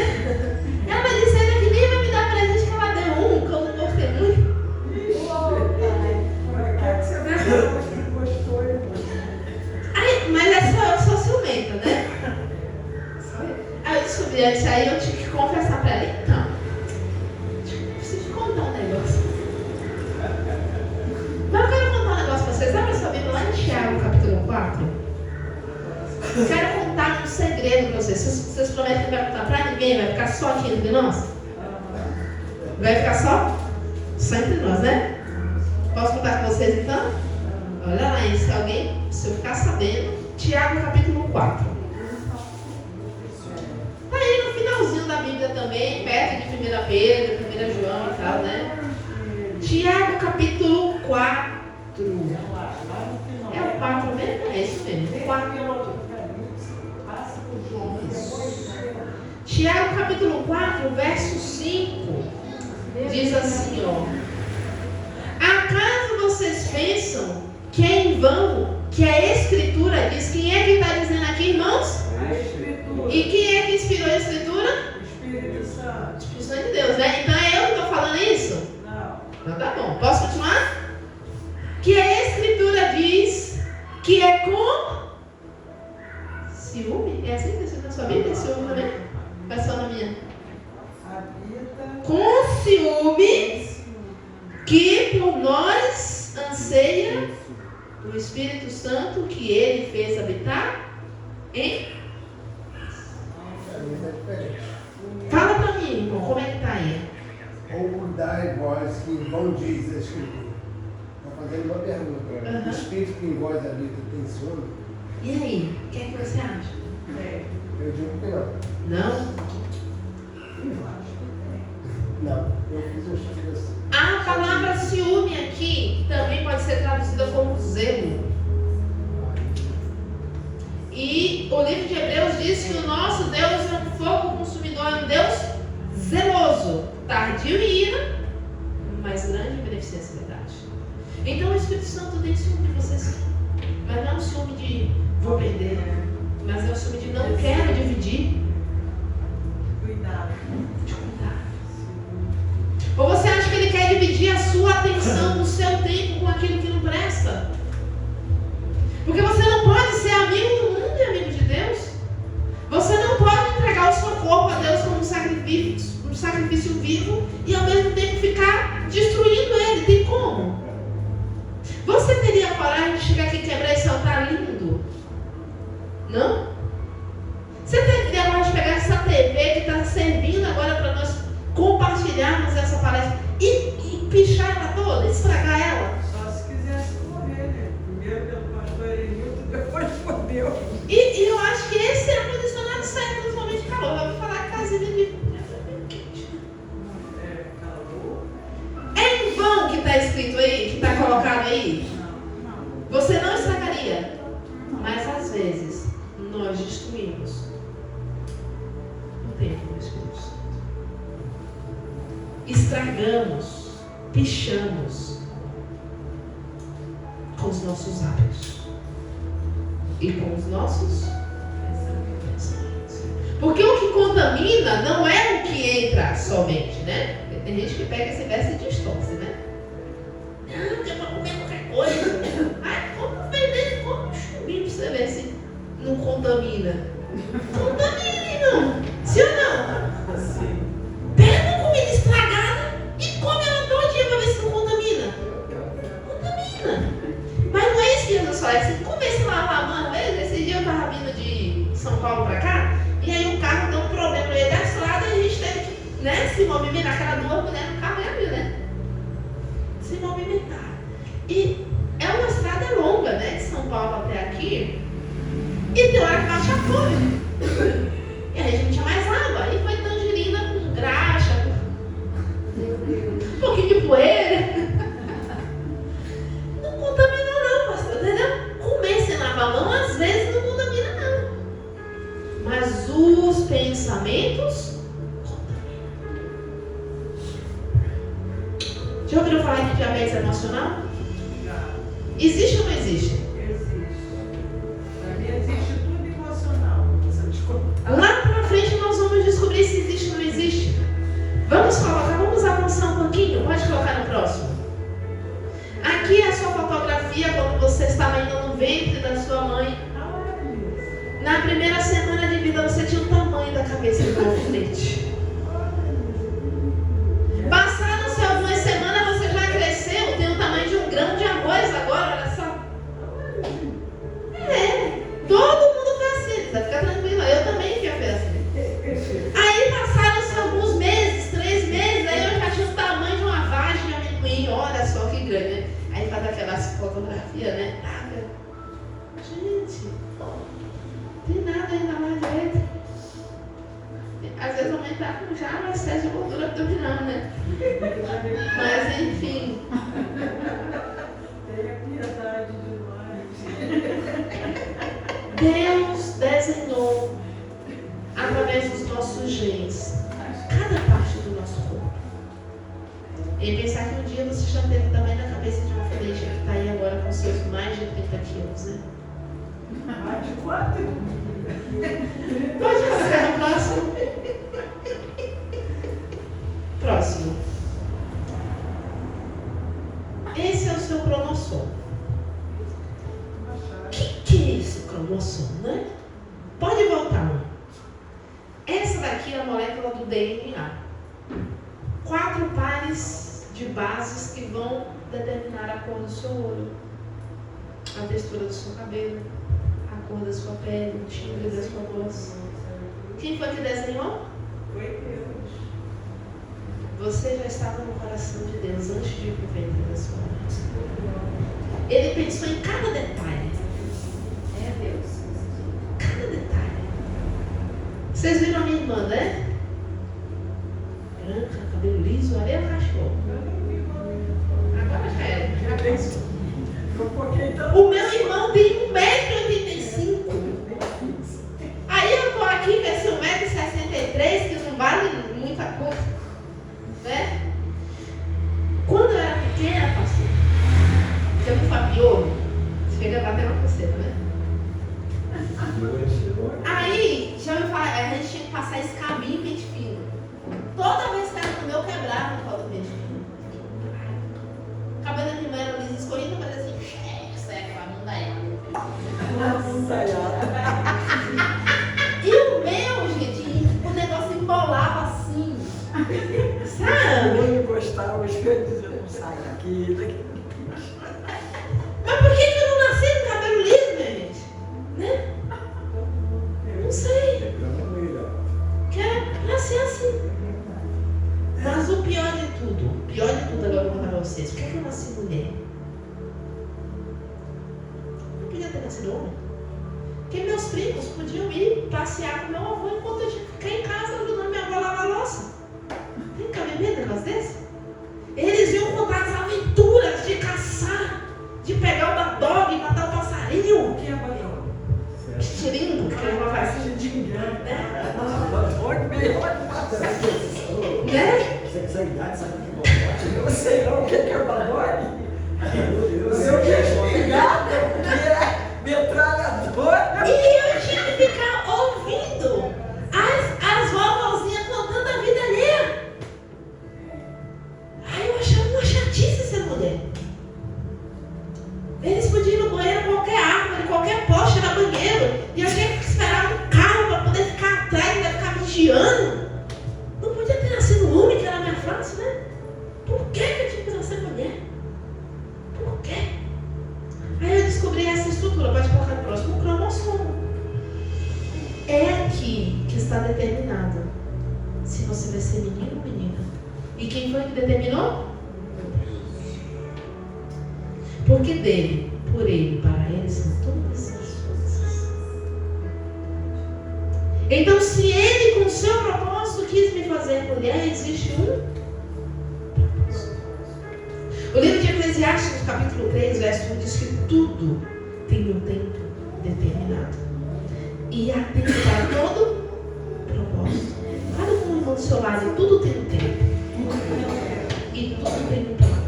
ainda que nem vai me dar presente, que ela deu um, que eu não gostei muito. Aí, mas eu sou ciumenta, né? Aí eu descobri isso aí, eu tive que confessar pra ela. Então, preciso te contar um negócio. Mas eu quero contar um negócio pra vocês. Abre sua Bíblia lá em Tiago, capítulo 4. Eu quero contar um segredo pra vocês. Vocês prometem que não vai contar pra ninguém, vai ficar só aqui entre nós? Vai ficar só entre nós, né? Posso contar com vocês então? Olha lá, se alguém, se eu ficar sabendo, Tiago capítulo 4. Tá aí no finalzinho da Bíblia também, perto de 1 Pedro, 1 João e tal, né? Tiago capítulo 4. É o 4 mesmo? É isso mesmo, 4. Tiago capítulo 4, verso 5, diz assim, ó: acaso vocês pensam que é em vão que a Escritura diz? Quem é que está dizendo aqui, irmãos? E quem é que inspirou a Escritura? Espírito Santo. Espírito Santo de Deus, né? Então é eu que estou falando isso? Não. Então tá bom, posso continuar? Que a Escritura diz que é com ciúme? É assim que você na sua Bíblia? Ciúme também? Vai só na minha. Com ciúme que por nós anseia o Espírito Santo que Ele fez habitar em. Fala pra mim, irmão, como é que tá aí? Ou cuidai vós que em vão diz a Escritura. Está fazendo uma pergunta. O Espírito que em vós habita tem ciúme? E aí, o que é que você acha? Eu digo que não. Não? Não, eu fiz um estudo assim. A palavra ciúme aqui também pode ser traduzida como zelo. E o livro de Hebreus diz que o nosso Deus é um fogo consumidor, é um Deus zeloso, tardio em ira, mas grande em beneficência e verdade. Então o Espírito Santo tem ciúme de vocês, mas não é um ciúme de vou perder, mas é um ciúme de não quero dividir. Cuidado. Ou você acha que Ele quer dividir a sua atenção, o seu tempo com aquilo que não presta? Porque você não pode ser amigo do mundo e amigo de Deus. sacrifício vivo e ao mesmo tempo ficar destruindo ele. Tem como? Você teria coragem de chegar aqui e quebrar esse altar lindo? Não? Você teria coragem de pegar essa TV que está servindo agora para nós compartilharmos essa palestra e pichar ela toda, estragar ela? Só se quisesse morrer, né? Primeiro pelo pastor Erenilton, depois por Deus. E eu acho que esse é o condicionado certo nos momentos de calor. Eu vou falar que a casinha de Calor? é em vão que está escrito aí, que está colocado aí. Você não estragaria, mas às vezes nós destruímos o templo do Espírito Santo. Estragamos, pichamos com os nossos hábitos e com os nossos pensamentos. Porque o que contamina não é o que entra somente, né? Tem gente que pega esse verso e distorce, né? Não, que é para comer qualquer coisa. Ai, como veneno, como chumbinho pra você ver se não contamina. Contamina, não. Sim ou não? Assim. Pega uma comida estragada e come ela todinha pra ver se não contamina. Contamina. Mas não é isso que Jesus fala. É assim, como esse lavar a mão, esse dia eu tava vindo de São Paulo pra cá, e aí o carro deu um problema no meio da estrada e a gente teve que, né, se movimentar. Aquela duas mulheres no carro e abriu, né? Se movimentar. E é uma estrada longa, né? De São Paulo até aqui. E tem hora que bate a fome. E a gente não tinha mais água. Aí foi tangerina com graxa, com um pouquinho de poeira. Não contamina não, pastor, entendeu? Comer sem lavar a mão às vezes não contamina não. Mas os pensamentos contaminam. Já ouviram falar de diabetes emocional? Já. Existe ou não existe? Existe. Para mim existe tudo emocional. Você te contar. Lá pra frente nós vamos descobrir se existe ou não existe. Vamos avançar um pouquinho. Pode colocar no próximo. Aqui é a sua fotografia quando você estava ainda no ventre da sua mãe. Na primeira semana de vida você tinha o tamanho da cabeça do alfinete. Passaram-se algumas semanas, você já cresceu, tem o tamanho de um grão de arroz agora, olha só. Todo mundo foi assim, tá? Fica tranquila, eu também fui assim. Aí passaram-se alguns meses, 3 meses, aí eu já tinha o tamanho de uma vagem de amendoim, olha só que grande, né? Aí faz aquelas fotografias, né? Gente, tem nada aí na mais direita. Às vezes aumentar com já um excesso de gordura abdominal, né? Mas enfim. Tenha piedade demais. Deus desenhou através dos nossos genes cada parte do nosso corpo. E pensar que um dia você já teve também na cabeça de uma alfinete que está aí agora com seus mais de 30 quilos, né? Mais de quanto? Pode passar no próximo. Próximo. Esse é o seu cromossomo. O que é esse cromossomo, né? Pode voltar. Essa daqui é a molécula do DNA. 4 pares de bases que vão determinar a cor do seu olho, a textura do seu cabelo, a cor da sua pele, o timbre da sua voz. Quem foi que desenhou? Foi Deus. Você já estava no coração de Deus antes de ir para o ventre da sua mãe. Ele pensou em cada detalhe. É Deus. Cada detalhe. Vocês viram a minha irmã, né? Branca, cabelo liso, ali é o cachorro. Agora já é. Já pensou. O meu irmão tem 1,85 m. Aí eu tô aqui com esse 1,63 m, que não vale muita coisa. Né? Quando eu era pequena, pastor, você não fapiou? Você chega a bater uma coceira, né? Aí, já me fala, a gente tinha que passar esse caminho pente fino. Toda vez que era no meu, quebrava no colo do pente fino. O cabelo da minha irmã era liso, escorrido, mas assim, seca, não dá ela. gostar hoje que eu ia dizer, não sai daqui. Mas por que eu não nasci com cabelo liso, minha gente? Né? Não sei. Quero nascer assim. Mas o pior de tudo agora eu vou contar pra vocês. Por que eu nasci mulher? Não podia ter nascido homem. Porque meus primos podiam ir passear com meu avô enquanto eu tinha que ficar em casa ajudando minha avó a lavar a louça. Tem que caber medo de negócio desse? Eles iam contar as aventuras de caçar, de pegar o dog e matar o passarinho. O que é badog? Xiringo, que é uma vacina de engano, né? Badog melhor. Né? Essa idade sabe o que é Eu sei não o que é badog. Eu sei o que é espingarda, o que é metralhadora. E eu tinha que ficar ouvindo as vovozinhas contando a vida alheia. Aí eu achava uma chatice ser mulher. Eles podiam ir no banheiro, qualquer árvore, qualquer poste era banheiro. E eu tinha que esperar um carro para poder ficar atrás, ainda ficar vigiando. Não podia ter nascido homem, que era mais fácil, né? Por que eu tinha que nascer mulher? Por quê? Aí eu descobri essa estrutura, pode colocar no próximo, o cromossomo. É aqui que está determinado se você vai ser menino ou menina. E quem foi que determinou? Porque dele, por ele, para ele são todas as coisas. Então, se ele, com o seu propósito, quis me fazer mulher, existe um propósito. O livro de Eclesiastes, no capítulo 3, verso 1, diz que tudo tem um tempo determinado. E há tempo para todo propósito. Fala com o irmão do seu lado, tudo tem um tempo. E tudo tem um propósito.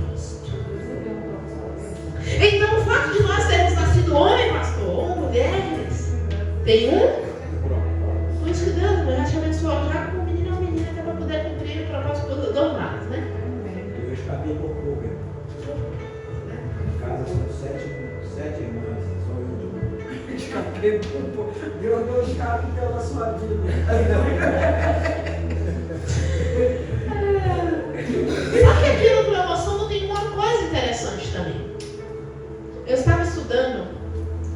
Então, o fato de nós termos nascido homem, pastor, ou mulheres, tem um. Por isso que Deus já te abençoou já com menino ou menina, que é para poder cumprir o propósito dos lados, né? Eu escapei por pouco. Em casa são sete irmãs, só eu. Escapei por pouco. Deus não escape pela sua vida. Só que aqui no cromossomo tem uma coisa interessante também. Eu estava estudando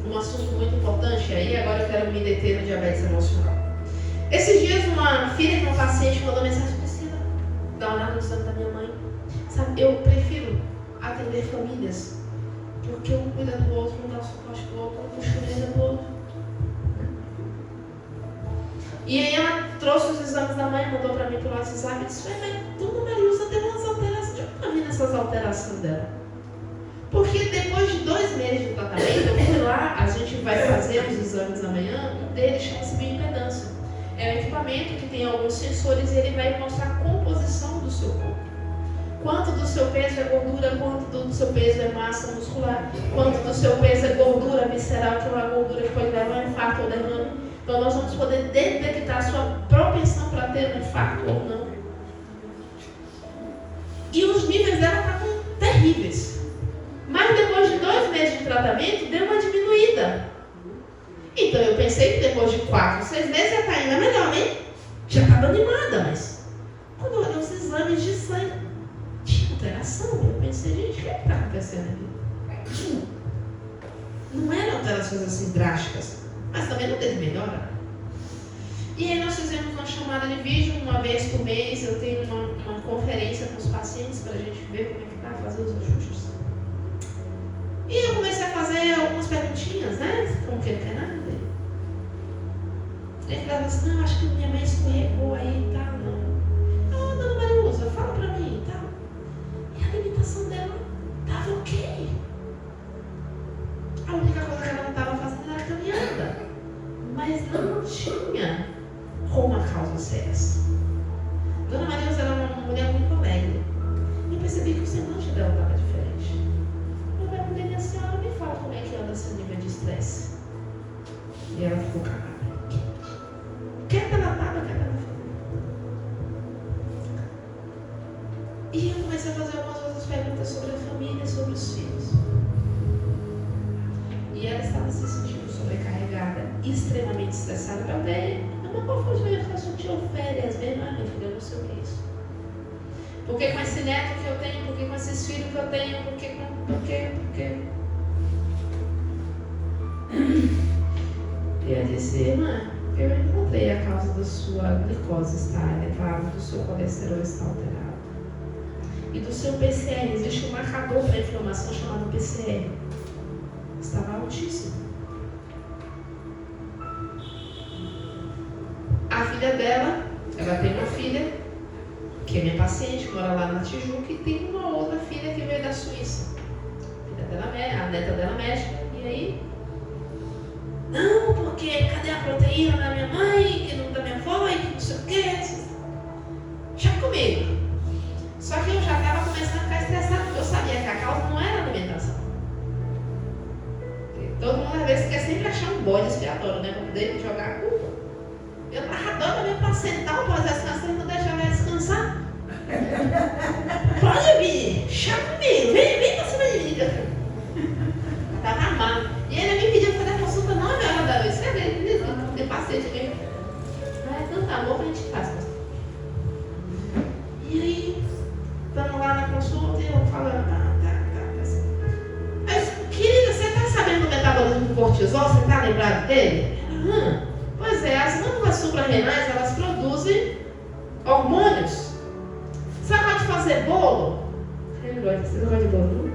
um assunto muito importante, aí agora eu quero me deter no diabetes emocional. Esses dias uma filha de uma paciente mandou mensagem: Priscila, dá uma olhada no sangue da minha mãe. Sabe, eu prefiro atender famílias, porque um cuida do outro, um dá o suporte do outro, um cuida do outro. E aí ela trouxe os exames da mãe, mandou para mim pelo WhatsApp e disse: mas Dona Marilza tem umas alterações. Eu nunca vi nessas alterações dela. Porque depois de 2 meses de tratamento, eu fui lá, a gente vai fazer os exames amanhã, um deles chama-se bioimpedância. É um equipamento que tem alguns sensores e ele vai mostrar a composição do seu corpo. Quanto do seu peso é gordura, quanto do seu peso é massa muscular, quanto do seu peso é gordura visceral, que é uma gordura que pode levar a um infarto ou derrame. Então nós vamos poder detectar a sua propensão para ter um infarto ou não. E os níveis dela estavam terríveis. Mas depois de 2 meses de tratamento, deu uma diminuída. Então eu pensei que depois de 4, 6 meses ia estar ainda melhor, né? Já estava animada, mas quando eu olhei os exames de sangue, tinha alteração. Eu pensei, gente, o que está acontecendo aqui? Não eram alterações assim drásticas, mas também não teve melhora. E aí nós fizemos uma chamada de vídeo uma vez por mês. Eu tenho uma conferência com os pacientes para a gente ver como é que está, fazer os ajustes. E eu comecei a fazer algumas perguntinhas, né? Como que ele quer nada. Ele falava assim: não, acho que minha mãe escorregou aí e tal, não. Ah, Dona Marilza, fala pra mim e tal. E a alimentação dela estava ok. A única coisa que ela não estava fazendo era caminhada. Mas não tinha como a causa ser essa. Dona Marilza era uma mulher muito alegre. E eu percebi que o semblante dela estava diferente. Eu perguntei a senhora: me fala como é que anda seu nível de estresse. E ela ficou calada. Quer que ela estava, quer que ela foi. E eu comecei a fazer algumas outras perguntas sobre a família, sobre os filhos. E ela estava se sentindo sobrecarregada, extremamente estressada. Eu perguntei: mas qual foi o dia que ela sentiu férias mesmo? Ah, minha filha, eu não sei o que é isso. Por que com esse neto que eu tenho? Por que com esses filhos que eu tenho? Por que? Eu ia dizer, irmã, eu encontrei a causa da sua glicose está elevada, do seu colesterol está alterado. E do seu PCR, existe um marcador para inflamação chamado PCR. Estava altíssimo. A filha dela, ela tem uma filha, que é minha paciente, mora lá na Tijuca, e tem uma outra filha que veio da Suíça. A neta dela médica, e aí? Não, porque cadê a proteína da minha mãe, que não da minha avó, e que não sei o quê. Já comigo. Só que eu já estava começando a ficar estressada, porque eu sabia que a causa não era a alimentação. Todo mundo às vezes quer sempre achar um bode expiatório, né? Para poder jogar a culpa. Eu estava doida mesmo para sentar o pós-descanso e não deixar ela descansar. Pode vir, chama comigo, vem para cima de mim. Estava armado. E ele me pediu para fazer a consulta 9 horas da noite. Você vê, tem paciente mesmo. Então tá bom, a gente faz. E aí, estamos lá na consulta e eu falando, Mas, querida, você está sabendo do metabolismo do cortisol? Você está lembrado dele? Pois é, as glândulas suprarrenais, elas produzem hormônios. Você gosta de fazer bolo? Você gosta de bolo?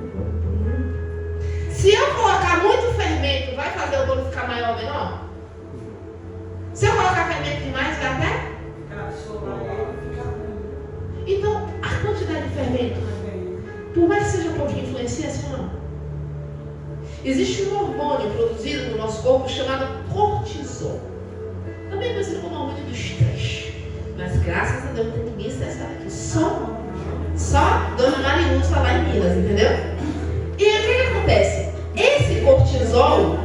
Se eu colocar muito fermento, vai fazer o bolo ficar maior ou menor? Se eu colocar fermento demais, vai até? Então, a quantidade de fermento, por mais que seja um pouquinho, influencia assim ou não? Existe um hormônio produzido no nosso corpo chamado cortisol. Também conhecido como hormônio do estresse. Mas graças a Deus não tem ninguém estressado aqui. Só Dona Mariúcha lá em Minas, entendeu? E aí o que acontece? Esse cortisol,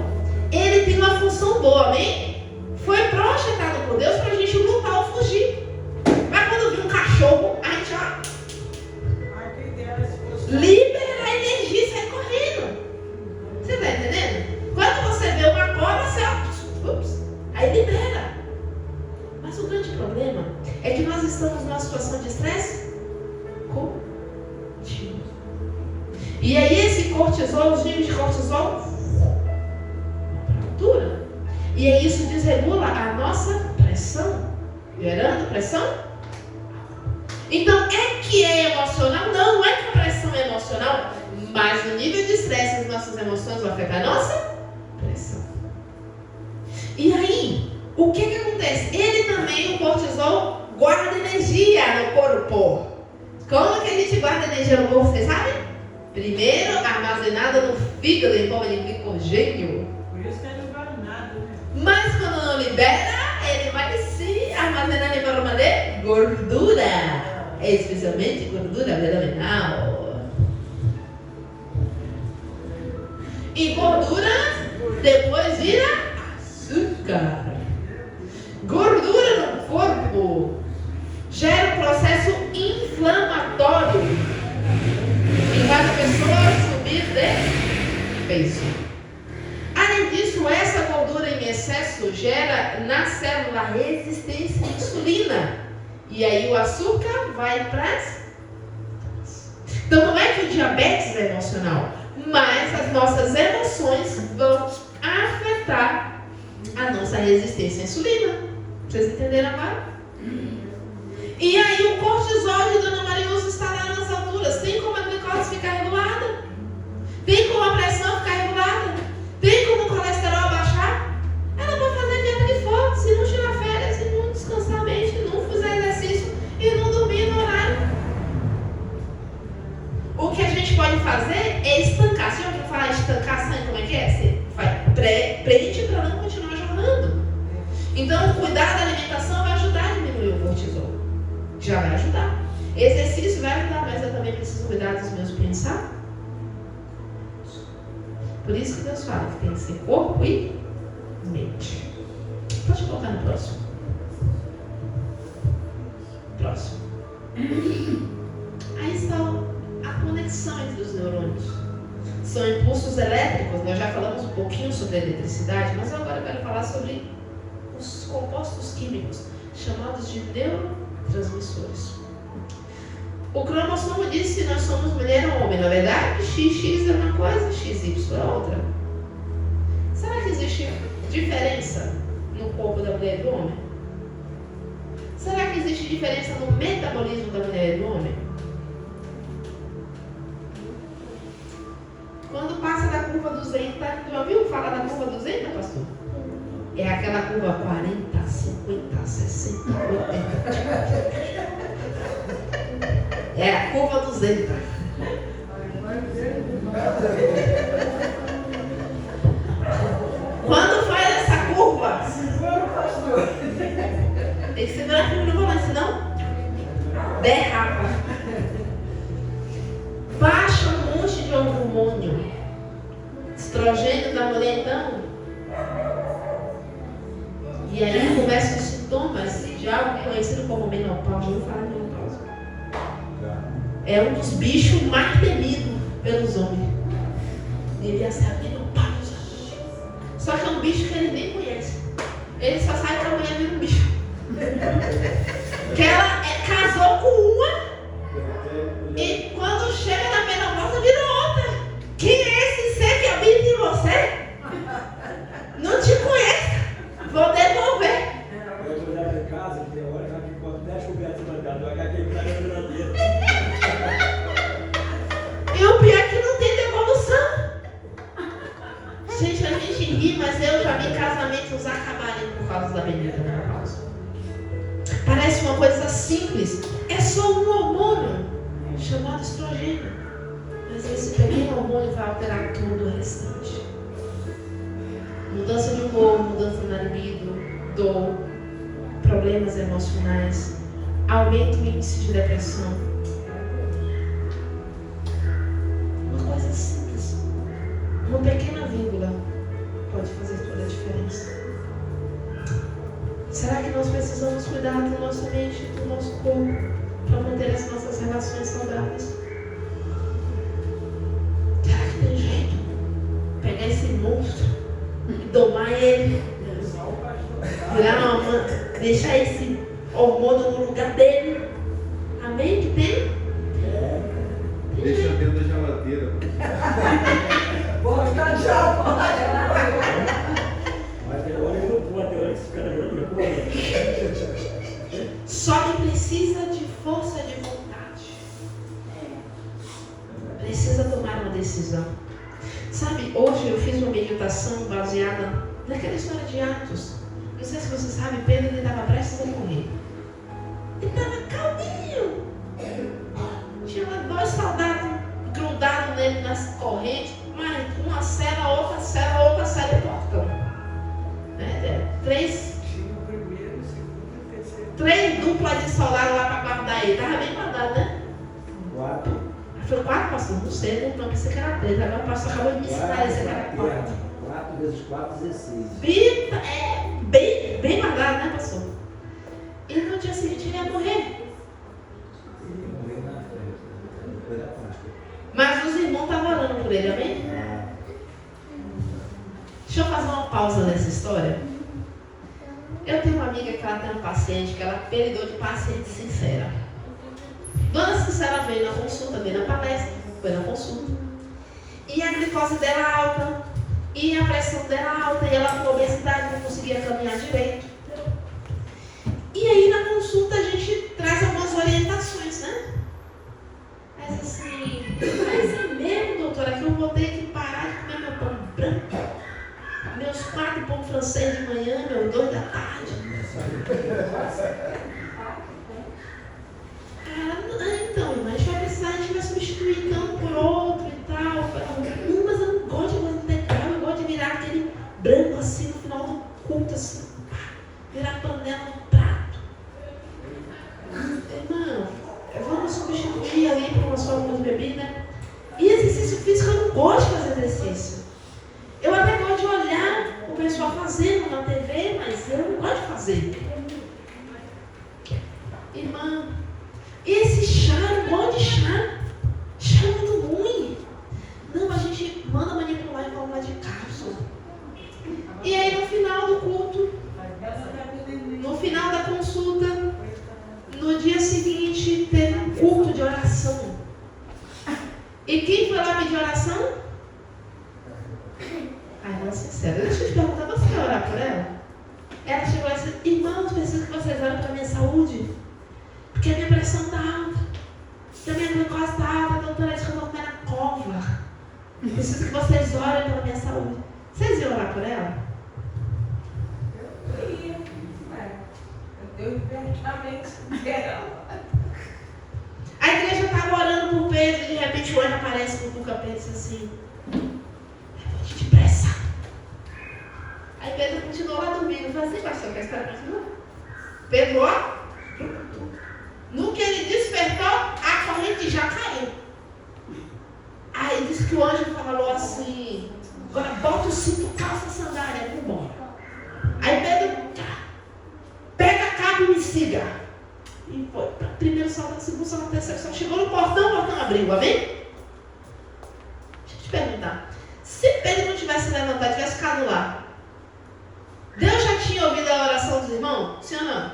ele tem uma função boa, amém? Foi projetado por Deus para a gente lutar ou fugir. Mas quando vir um cachorro, a gente libera a energia e sai correndo. Você está entendendo? Quando você vê uma cobra, você aí libera. Mas o grande problema é que nós estamos numa situação de estresse contínuo. E aí esse cortisol, os níveis de cortisol para altura. E aí isso desregula a nossa pressão, gerando pressão. Então é que é emocional? Não é que a pressão é emocional, mas o nível de estresse das nossas emoções vai afetar a nossa pressão. E aí, o que acontece? Ele também, o cortisol, guarda energia no corpo. Como que a gente guarda energia no corpo, vocês sabem? Primeiro, armazenada no fígado em forma de glicogênio. Por isso que ele não vale nada, né? Mas quando não libera, ele vai se armazenar em forma de gordura. Especialmente gordura abdominal. E gordura depois vira açúcar. Gordura no corpo gera um processo inflamatório e faz a pessoa subir de peso. Além disso, essa gordura em excesso gera na célula resistência à insulina. E aí o açúcar vai para as... Então não é que o diabetes é emocional, mas as nossas emoções vão afetar a nossa resistência à insulina. Vocês entenderam agora? E aí o cortisol de Dona Mariúcha está lá nas alturas. Tem como a glicose ficar regulada? Tem como a pressão ficar regulada? Tem como o colesterol baixar? Ela pode fazer dieta de fogo, se não tirar férias, se não descansar a mente, não fizer exercício e não dormir no horário. O que a gente pode fazer é estancar. Se eu ouviu falar estancar sangue, como é que é? Você prende para não continuar jorrando. Então, cuidar da alimentação vai ajudar a diminuir o cortisol. Já vai ajudar. Exercício vai ajudar, mas eu também preciso cuidar dos meus pensamentos. Por isso que Deus fala que tem que ser corpo e mente. Pode colocar no próximo. Próximo. Aí está a conexão entre os neurônios. São impulsos elétricos. Nós já falamos um pouquinho sobre a eletricidade, mas agora eu quero falar sobre os compostos químicos chamados de neurotransmissores. O cromossomo diz se nós somos mulher ou homem. Na verdade, XX é uma coisa, XY é outra. Será que existe diferença no corpo da mulher e do homem? Será que existe diferença no metabolismo da mulher e do homem? Quando passa da curva 200, já ouviu falar da curva 200, pastor? É aquela curva 40, 50, 60, 80. É a curva 200. Quando faz essa curva, tem que segurar aqui no volante, senão derrapa. Baixa um monte de hormônio. Estrogênio da mulher, então. E aí começam os sintomas de algo conhecido como menopausa. Eu vou falar de menopausa. É um dos bichos mais temidos pelos homens. Devia ser a menopausa. Só que é um bicho que ele nem conhece. Ele só sabe que a mulher vira um bicho. Que ela casou com uma e quando chega na menopausa vira outra. Quem é esse ser que habita em você? Não te conhece. Vou devolver. Eu vou olhar em casa, tem hora que eu encontro 10 cobertas mandadas, eu aquele cara na geladeira. E o pior é que não tem devolução. Gente, a gente ri, mas eu já vi casamentos acabarem por causa da bendita menopausa. Parece uma coisa simples. É só um hormônio chamado estrogênio. Mas esse pequeno hormônio vai alterar tudo o restante. Mudança de humor, mudança na libido, dor, problemas emocionais, aumento do índice de depressão. Uma coisa simples. Uma pequena vírgula pode fazer toda a diferença. Será que nós precisamos cuidar da nossa mente e do nosso corpo para manter as nossas relações saudáveis? Será que tem jeito? Pegar esse monstro e domar ele, virar uma manta, deixar esse hormônio no lugar dele? Amém? Que tem? Deixa dentro da geladeira. Bota já, Mas tem hora que não pode, tem hora que esse cara não pode. Só que precisa de força de vontade. Precisa tomar uma decisão. Sabe, hoje eu fiz uma meditação baseada naquela história de Atos. Não sei se você sabe, Pedro estava prestes a morrer. Ele estava calminho. Tinha dois soldados grudados nele nas correntes, mas uma cela, outra cela, outra cela e portão. Três duplas de soldado lá para guardar ele. Estava bem guardado, né? 4. Foi 4, pastor? Não sei, não pensei que era 3. Agora o pastor acabou de me ensinar isso, que era 4. 4 vezes 4, 16. Bem guardado, né, pastor? E no dia seguinte ele ia morrer. Mas os irmãos estavam orando por ele, amém? Deixa eu fazer uma pausa nessa história. Eu tenho uma amiga que ela tem uma paciente que ela apelidou de paciente sincera. Dona Sincera veio na consulta, veio na palestra, foi na consulta. E a glicose dela alta, e a pressão dela alta, e ela com obesidade, não conseguia caminhar direito. E aí na consulta a gente traz algumas orientações, né? Mas assim, mas é mesmo, doutora, que eu vou ter que parar de comer meu pão branco, meus 4 pão francês de manhã, meu 2 da tarde. Então, mas a gente vai precisar, a gente vai substituir então por outro e tal. Não, mas eu não gosto de coisa integral, eu gosto de virar aquele branco assim no final do culto, assim, virar panela no prato. Irmão, vamos substituir ali por umas formas de bebida. E exercício físico, eu não gosto de fazer exercício. Eu até gosto de olhar o pessoal fazendo na TV, mas eu não gosto de fazer. Irmã, esse chá, eu não gosto de chá. Chá é muito ruim. Não, a gente manda manipular em forma de cápsula. E aí no final do culto, no final da consulta, no dia seguinte, teve um culto de oração. E quem foi lá pedir oração? Ai, não, sincero, deixa eu te perguntar, você vai orar por ela? Ela chegou e disse, irmãos, preciso que vocês orem pela minha saúde, porque a minha pressão está alta, a minha glicose está alta, a doutora disse que eu vou comer na cova. Preciso que vocês orem pela minha saúde. Vocês iam orar por ela? Eu ia. Eu dei imediatamente dela. A igreja estava orando por Pedro e de repente o anjo aparece com o Cuca Pedro e diz assim, levante depressa. Aí Pedro continuou lá dormindo. Eu falei assim, pastor, que a história continua? Pedro, ó, no que ele despertou, a corrente já caiu. Aí disse que o anjo falou assim, agora bota o cinto, calça a sandália, vamos embora. Aí Pedro, pega a capa e me siga. E foi para o primeiro salto, segundo salto, terceiro salto. Chegou no portão, o portão abriu, amém? Deixa eu te perguntar. Se Pedro não tivesse levantado, tivesse ficado lá, Deus já tinha ouvido a oração dos irmãos? Sim ou não?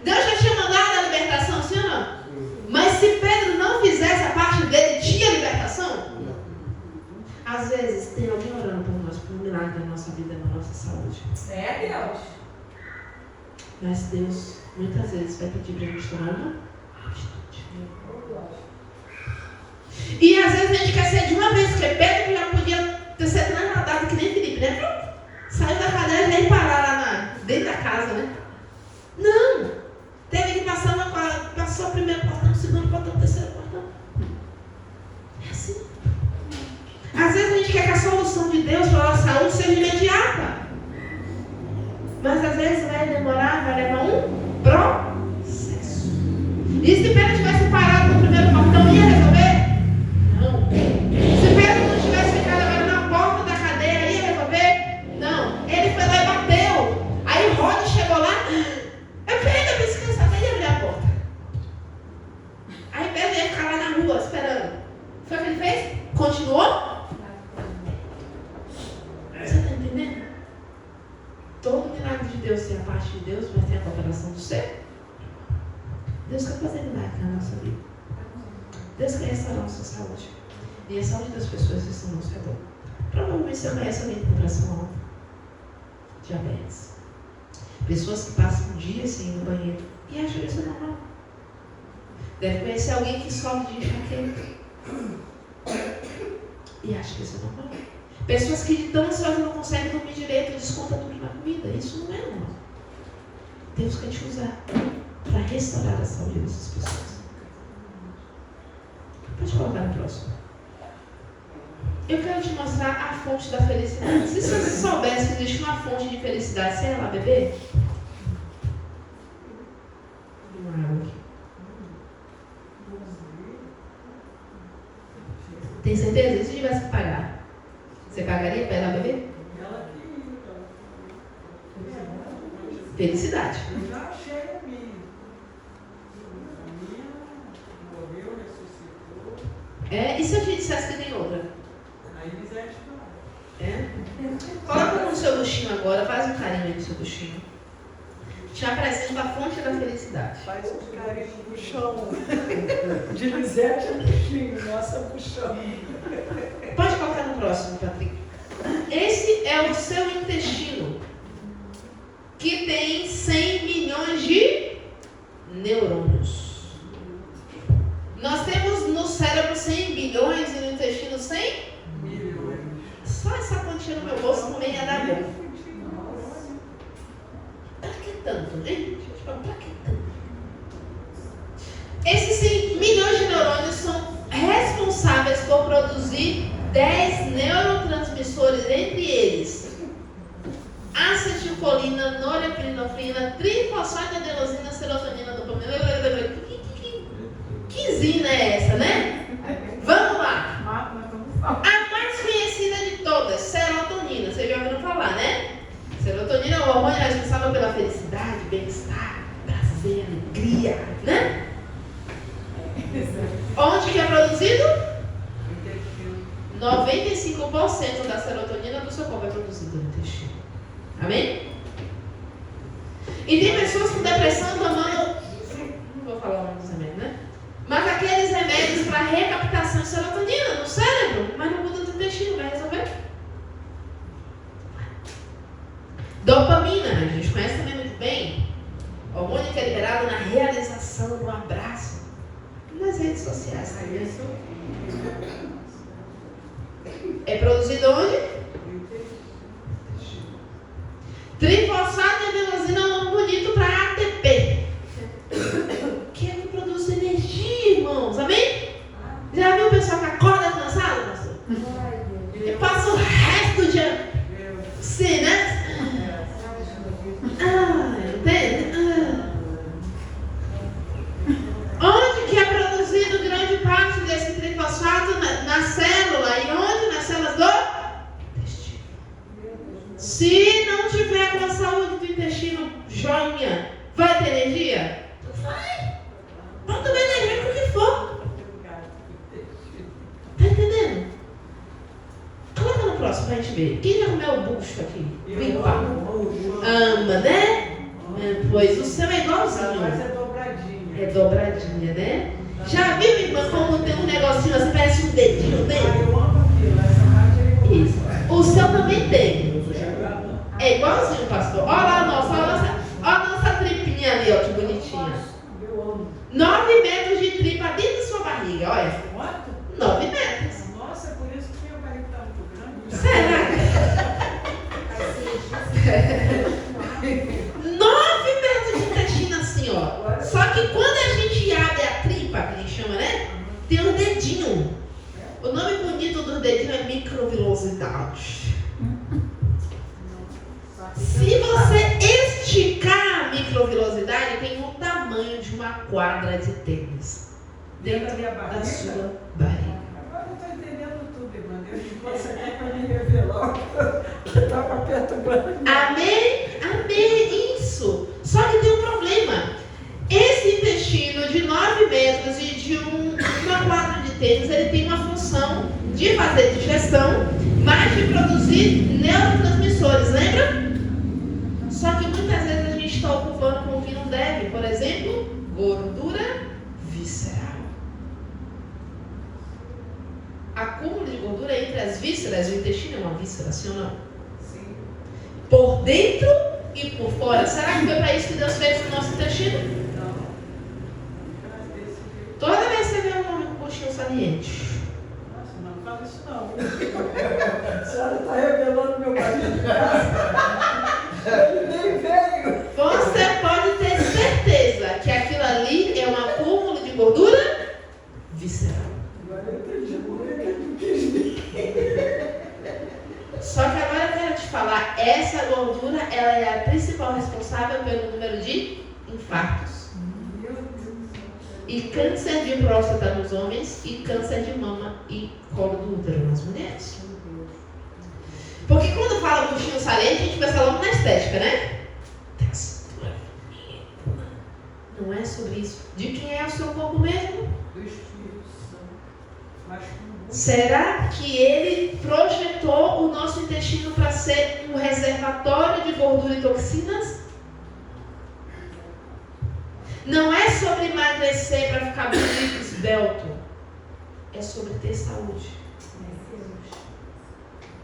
Deus já tinha mandado a libertação? Sim ou não? Mas se Pedro não fizesse a parte dele, tinha libertação? Às vezes tem alguém orando por nós, por um milagre na nossa vida, na nossa saúde. É, Deus. Mas Deus, muitas vezes, vai pedir para a gente tomar uma atitude. E às vezes a gente quer ser de uma vez, porque Pedro já podia ter sido trasladado que nem Felipe, né? Saiu da cadeira e veio parar lá dentro da casa, né? Não! Teve que passar passou o primeiro portão, o segundo portão, o terceiro portão. É assim. Às vezes a gente quer que a solução de Deus para a nossa saúde seja imediata. Mas às vezes vai demorar, vai levar um processo. E se Pedro tivesse parado no primeiro portão, ia resolver? Não. Se Pedro não tivesse ficado agora na porta da cadeia, ia resolver? Não. Ele foi lá e bateu. Aí o Rony chegou lá. Eu pensei que ele ia abrir a porta. Aí Pedro ia ficar lá na rua esperando. Foi o que ele fez? Continuou? Você está entendendo? Todo milagre de Deus tem a parte de Deus, mas tem a cooperação do ser. Deus quer fazer milagre na nossa vida. Deus quer restaurar a nossa saúde. E a saúde das pessoas estão no seu redor. Provavelmente você conhece alguém com pressão alta, diabetes. Pessoas que passam dias sem ir no banheiro e acham isso normal. Deve conhecer alguém que sofre de enxaqueca e acha que isso é normal. Pessoas que de tão ansiosas não conseguem dormir direito e desconta tudo na comida. Isso não é normal. Deus quer te usar para restaurar a saúde dessas pessoas. Pode colocar no próximo. Eu quero te mostrar a fonte da felicidade. Se você soubesse que existe uma fonte de felicidade, você ia lá beber? Uma água aqui. Tem certeza? E se tivesse que pagar? Você pagaria para ir lá beber? Felicidade. Eu já achei a minha. A minha morreu, ressuscitou. É? E se eu te dissesse que tem outra? Aí Elisete não. É? Coloca no seu buchinho agora, faz um carinho aí no seu buchinho. Te apresento a fonte da felicidade. Faz um carinho no buchão. De Elisete é buchinho, nossa buchão. Pode colocar no próximo, Patrick. Esse é o seu intestino, que tem 100 milhões de neurônios. Nós temos no cérebro 100 bilhões e no intestino 100 milhões. Só essa quantia no meu bolso não ia dar bom. Pra que tanto, hein? Pra que tanto? Esses 100 milhões de neurônios são responsáveis por produzir 10 neurotransmissores, entre eles acetilcolina, norepinefrina, trifosfatidilosina, serotonina, dopamina. Que zina é essa, né? Vamos lá. A mais conhecida de todas, serotonina. Vocês já ouviram falar, né? Serotonina é o hormônio responsável pela felicidade, bem-estar, prazer, alegria, né? Onde que é produzido? 95% da serotonina do seu corpo é produzida no intestino. Amém? E tem pessoas com depressão tomando... Não vou falar o nome dos remédios, né? recaptação de serotonina no cérebro, mas não muda o intestino, vai resolver? Dopamina, a gente conhece também muito bem. Hormônio que é liberado na realização do abraço. Nas redes sociais também. É produzido onde? Trifosfato de adenosina é um nome bonito para ATP. Que é que produz energia, irmãos. Amém? Já viu o pessoal que acorda cansado, pastor? E passa o resto do dia. Sim, né? Entende? Onde que é produzido grande parte desse trifosfato? Na célula. E onde? Nas células do intestino. Se não tiver com a saúde do intestino joinha, vai ter energia? Vai. Pode tomar energia com o que for. Tá entendendo? Coloca no próximo pra gente ver. Quem já comeu o bucho aqui? Ama, né? Pois o seu é igualzinho. Mas é dobradinha. É dobradinha, né? Já viu, irmã, como tem um negocinho assim, parece um dedinho dentro? Eu amo aquilo, essa parte é igual. Isso. O seu também tem. Eu sou chegado, não. É igualzinho, pastor. Olha lá a nossa tripinha ali, ó, que bonitinha. Eu amo. 9 metros de tripa dentro da sua barriga, olha. Quanto? 9 metros. Nossa, é por isso que meu marido tá muito grande. Será? 9 metros de intestino assim, ó. Só que quando a gente abre a tripa, que a gente chama, né? Tem um dedinho. O nome bonito do dedinho é microvilosidade. Se você esticar a microvilosidade, tem o tamanho de uma quadra de tênis dentro da sua barriga. Agora eu estou entendendo tudo, irmã. Deus ficou isso aqui para me revelar que estava perturbando. Amém? Amém. Isso. Só que tem um problema. Esse intestino de 9 metros e de uma quadra de tênis, ele tem uma função de fazer digestão, mas de produzir neurotransmissores, lembra? Só que muitas vezes a gente está ocupando com o que não deve. Por exemplo, gordura visceral. Acúmulo de gordura entre as vísceras. O intestino é uma víscera, sim ou não? Sim. Por dentro e por fora. Será que foi para isso que Deus fez o nosso intestino? Não. Toda vez que você vê um nome com postinho saliente. Nossa, não fala isso não. A senhora está revelando meu marido de casa. Ele nem veio. Você pode ter certeza que aquilo ali é um acúmulo de gordura visceral. Agora eu entendi por que ele não quis vir. Só que agora eu quero te falar, essa gordura ela é a principal responsável pelo número de infartos. Meu Deus. E câncer de próstata nos homens e câncer de mama e colo do útero nas mulheres. Porque quando fala buchinho saliente, a gente pensa logo na estética, né? Não é sobre isso. De quem é o seu corpo mesmo? Do Espírito Santo. Mas com Será que ele projetou o nosso intestino para ser um reservatório de gordura e toxinas? Não é sobre emagrecer para ficar bonito, esbelto. É sobre ter saúde.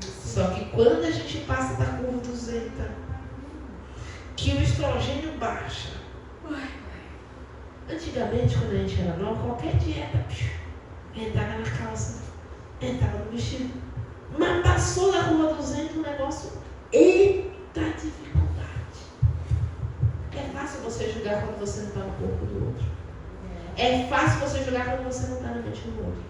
Só que quando a gente passa da curva do zeta, que o estrogênio baixa. Antigamente, quando a gente era nova, qualquer dieta, entrava na calça, entrava no vestido. Mas passou da curva do zeta, um negócio, eita dificuldade. É fácil você julgar quando você não está no corpo do outro. É fácil você julgar quando você não está na mente do outro.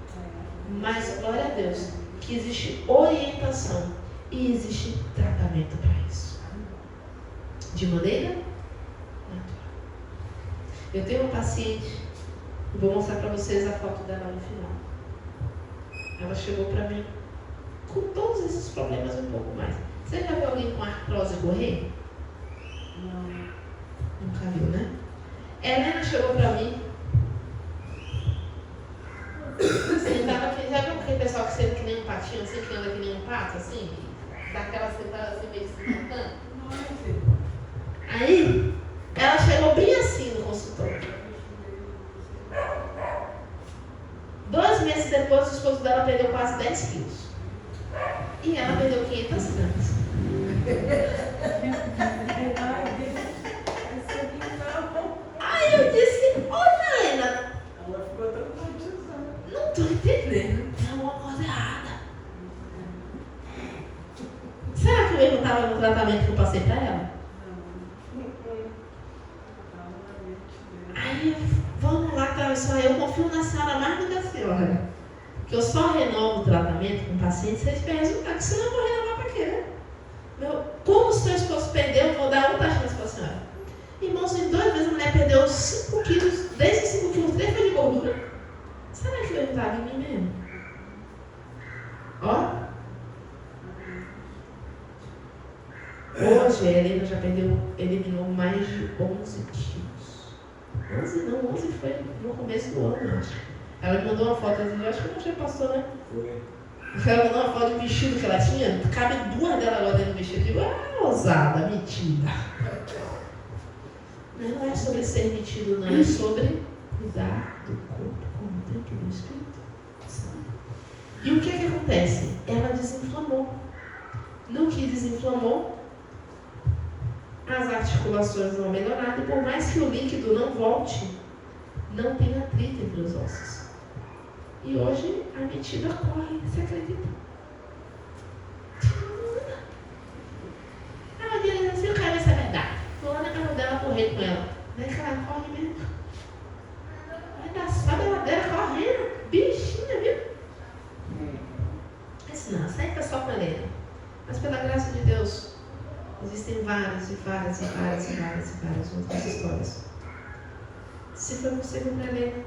Mas, glória a Deus, que existe orientação e existe tratamento para isso. De maneira natural. Eu tenho uma paciente, vou mostrar para vocês a foto dela no final. Ela chegou para mim com todos esses problemas e um pouco mais. Você já viu alguém com artrose correr? Não. Nunca viu, né? Helena chegou para mim. Sentava aqui, já viu aquele pessoal que senta que nem um patinho, assim, que anda que nem um pato, assim? Dá aquela sentada assim, meio se montando? Aí, ela chegou bem assim no consultório. 2 meses ela perdeu quase 10 quilos. E ela perdeu 500 gramas. Aí eu disse, ô Naina, Ela ficou traumatizada. não estou entendendo, tem alguma coisa errada. Será que o erro estava no tratamento que eu passei para ela? Aí, vamos lá, cara, eu confio na senhora mais do que a senhora. Que eu só renovo o tratamento com o paciente se eles tiverem resultado, que senão eu vou renovar para quê, né? Como o seu esposo perdeu, eu vou dar outra chance para a senhora. Irmãos, em 2 vezes a mulher perdeu 5 quilos, desde 5 quilos, 3 foi de gordura. Será que eu estava em mim mesmo? Ó. Hoje a Helena já eliminou mais de 11 quilos. 11 não, 11 foi no começo do ano, acho. Ela me mandou uma foto, eu acho que não já passou, né? Foi. Ela mandou uma foto de um vestido que ela tinha, cabe 2 dela agora dentro do vestido. Eu digo, ousada, metida. Mas não é sobre ser metido, não, é sobre cuidar do corpo como templo do Espírito Santo. E o que acontece? Ela desinflamou. No que desinflamou, as articulações vão melhorar e por mais que o líquido não volte, não tem atrito entre os ossos. E hoje a metida corre, você acredita? Ah, Adriana, você não quer ver se é verdade. Vou lá na casa dela correr com ela. Não é que ela corre mesmo. Vai dar só a beladeira correndo. Bichinha, viu? Mas não, sempre é só com a Helena. Mas pela graça de Deus, existem várias outras histórias. Se foi possível para a Helena,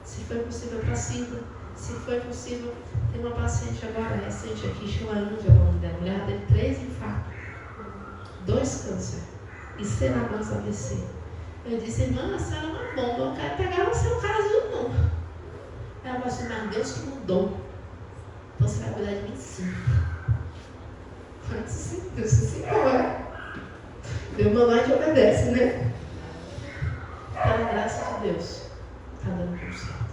se foi possível para a Silva, se foi possível, tem uma paciente agora recente aqui, chama Ângela, o nome dela, mulher teve 3 infartos, 2 câncer e 6 anos AVC. Eu disse, irmã, a senhora é uma bomba, eu não quero pegar o seu caso não. Ela falou assim, mas Deus que mudou, então você vai cuidar de mim sim. Eu disse, sim, Deus se embora. Deus mandou, a gente obedece, né? Pela graça de Deus, está dando tudo certo.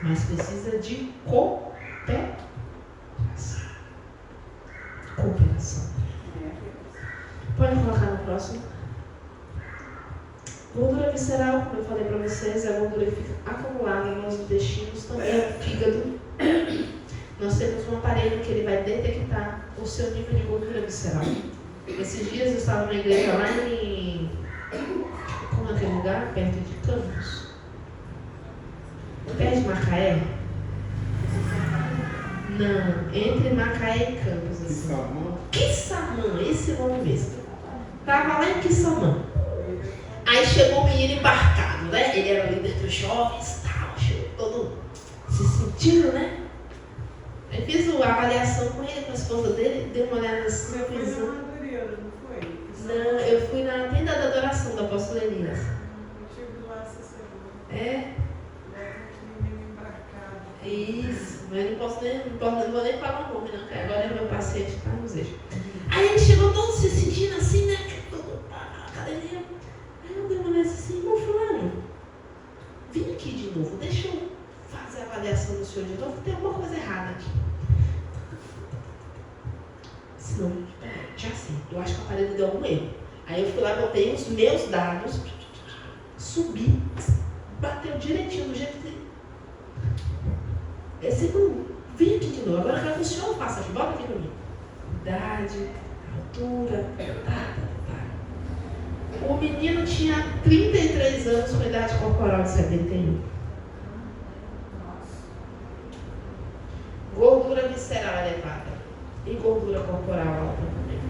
Mas precisa de cooperação. Pode colocar no próximo. Gordura visceral, como eu falei para vocês, é a gordura que fica acumulada nos intestinos, também é o fígado. Nós temos um aparelho que ele vai detectar o seu nível de gordura visceral. Esses dias eu estava na igreja lá em... como é aquele lugar? Perto de Campos. Perto de Macaé? Não, entre Macaé e Campos. Assim. Quissamã, esse nome mesmo. Estava lá em Quissamã. Aí chegou um menino embarcado, né? Ele era o líder dos jovens, tal, chegou todo se sentindo, né? Eu fiz a avaliação com ele, com a esposa dele, dei uma olhada assim. Você foi na Madureira, não foi? Não, eu fui na tenda da adoração da apóstola Elias. Eu estive lá essa semana. É? Um menino embarcado. Isso, mas eu não vou nem falar o nome, não, que agora é meu paciente, tá? Não sei. Aí ele chegou todo se sentindo assim, né? Todo na academia. Aí eu dei uma olhada assim, irmão fulano, vim aqui de novo, deixa eu fazer a avaliação do senhor de novo, tem alguma coisa errada aqui. Senão, já sei, eu acho que o aparelho deu algum erro. Aí eu fui lá, botei os meus dados, subi, bateu direitinho do jeito que... Esse não, vim aqui de novo, agora eu quero que o senhor faça aqui, bota aqui pra mim. Idade, altura, tá. O menino tinha 33 anos com idade corporal de 71. Gordura visceral elevada e gordura corporal alta também.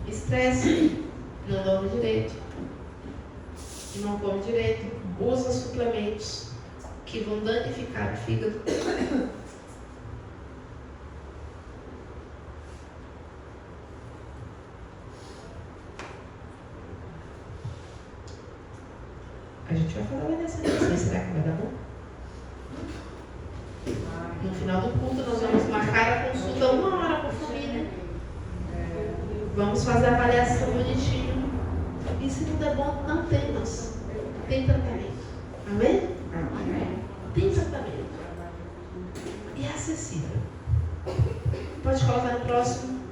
Estresse, não dorme direito, não come direito, usa suplementos que vão danificar o fígado. A gente vai falar dessa vez, será que vai dar bom? No final do culto nós vamos marcar a consulta 1 hora com a família. Vamos fazer a avaliação bonitinho. E se não der bom, não tem, mas tem tratamento. Amém? Amém. Tem tratamento. E é acessível. Pode colocar no próximo.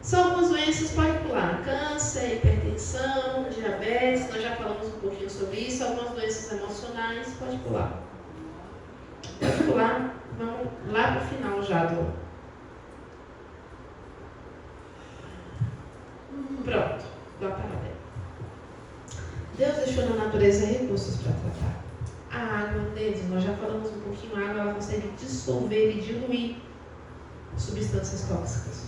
São algumas doenças, pode pular. Câncer, hipertensão, diabetes, nós já falamos um pouquinho sobre isso. Algumas doenças emocionais, pode pular. Pode pular. Vamos lá para o final já do... Pronto, dá para ver. Deus deixou na natureza recursos para tratar. A água deles, nós já falamos um pouquinho, a água ela consegue dissolver e diluir substâncias tóxicas.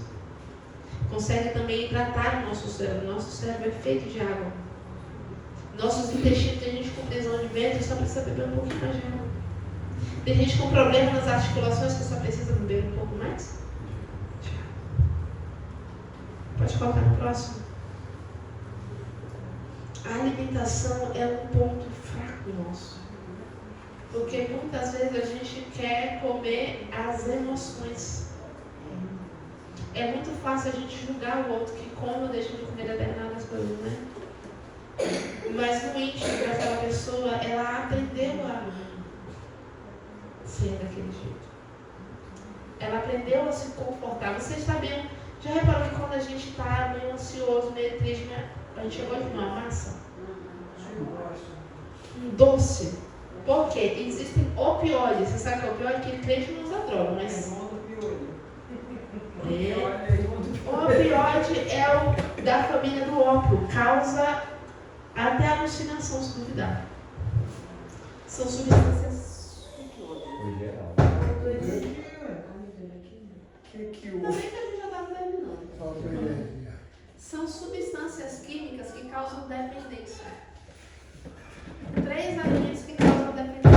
Consegue também hidratar o nosso cérebro. Nosso cérebro é feito de água. Nossos intestinos, tem gente com prisão de ventre, só precisa beber um pouquinho mais de água. Tem gente com problema nas articulações que só precisa beber um pouco mais de água. Pode colocar no próximo. A alimentação é um ponto fraco nosso. Porque muitas vezes a gente quer comer as emoções. É muito fácil a gente julgar o outro que come ou deixa de comer determinadas coisas, né? Mas no íntimo daquela pessoa, ela aprendeu a ser daquele jeito. Ela aprendeu a se comportar. Vocês sabiam, já reparou que quando a gente está meio ansioso, meio triste, né? A gente gosta de uma massa? Um doce. Por quê? Existem opioides. Você sabe que é opioide? Que crente não usa droga, mas... O opioide é o da família do ópio. Causa até alucinação, se duvidar. São substâncias... Em geral. Também que a gente já estava terminando. Falta energia. São substâncias químicas que causam dependência. 3 alimentos que causam dependência.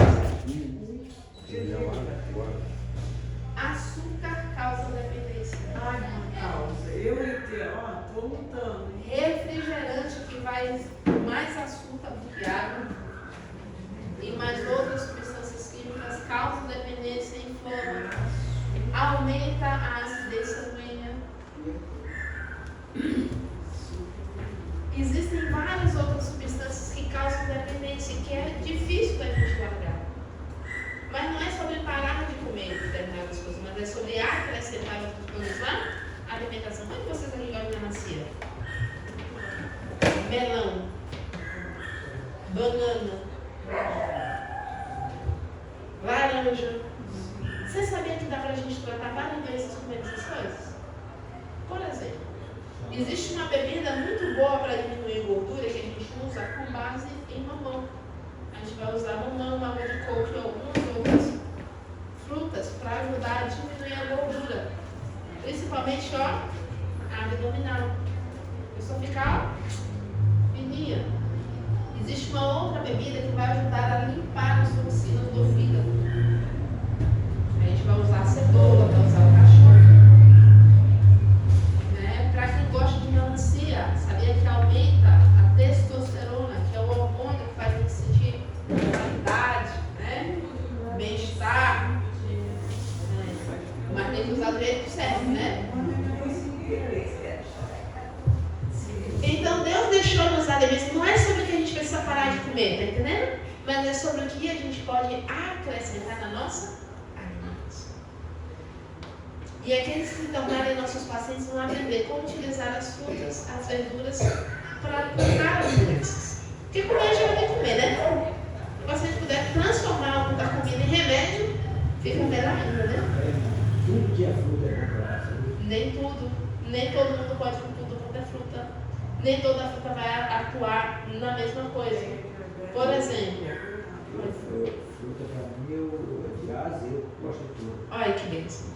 Açúcar causa dependência. Ai, não causa. Eu entendo. Ó, estou lutando. Refrigerante que vai mais açúcar do que água e mais outras substâncias químicas causam dependência e inflama. Aumenta a acidez sanguínea. Existem várias outras substâncias que causam dependência e que é difícil da gente largar. Mas não é sobre parar de comer determinadas coisas, mas é sobre acrescentar outras coisas lá. Alimentação. Quanto vocês aqui gostam de melancia? Melão, banana, laranja. Você sabia que dá pra gente tratar várias doenças comendo essas coisas? Por exemplo, existe uma bebida muito boa para diminuir gordura que a gente usa com base em mamão. A gente vai usar mamão, água de coco e algumas outras frutas para ajudar a diminuir a gordura. Principalmente, ó, a abdominal. A pessoa fica fininha. Existe uma outra bebida que vai ajudar a limpar as toxinas do fígado. A gente vai usar a cebola, vai usar o cachorro. Né? Para quem gosta de melancia, sabia que aumenta a testosterona, que é o hormônio que faz a gente sentir vitalidade, né? Bem-estar. Mas tem que usar do jeito certo, né? Então Deus deixou nos alimentos, não é sobre o que a gente precisa parar de comer, tá entendendo? Mas é sobre o que a gente pode acrescentar na nossa alimentação. E aqueles que se tornarem nossos pacientes vão aprender como utilizar as frutas, as verduras para curar as doenças. Porque comer a gente vai ter que comer, né? Mas se a gente puder transformar alguma comida em remédio, fica melhor ainda, né? Tudo que é fruta é bom para a saúde. Nem tudo. Nem todo mundo pode com tudo quanto é fruta. Nem toda fruta vai atuar na mesma coisa. Por exemplo, Fruta para mim, eu gosto de tudo. olha que bênção.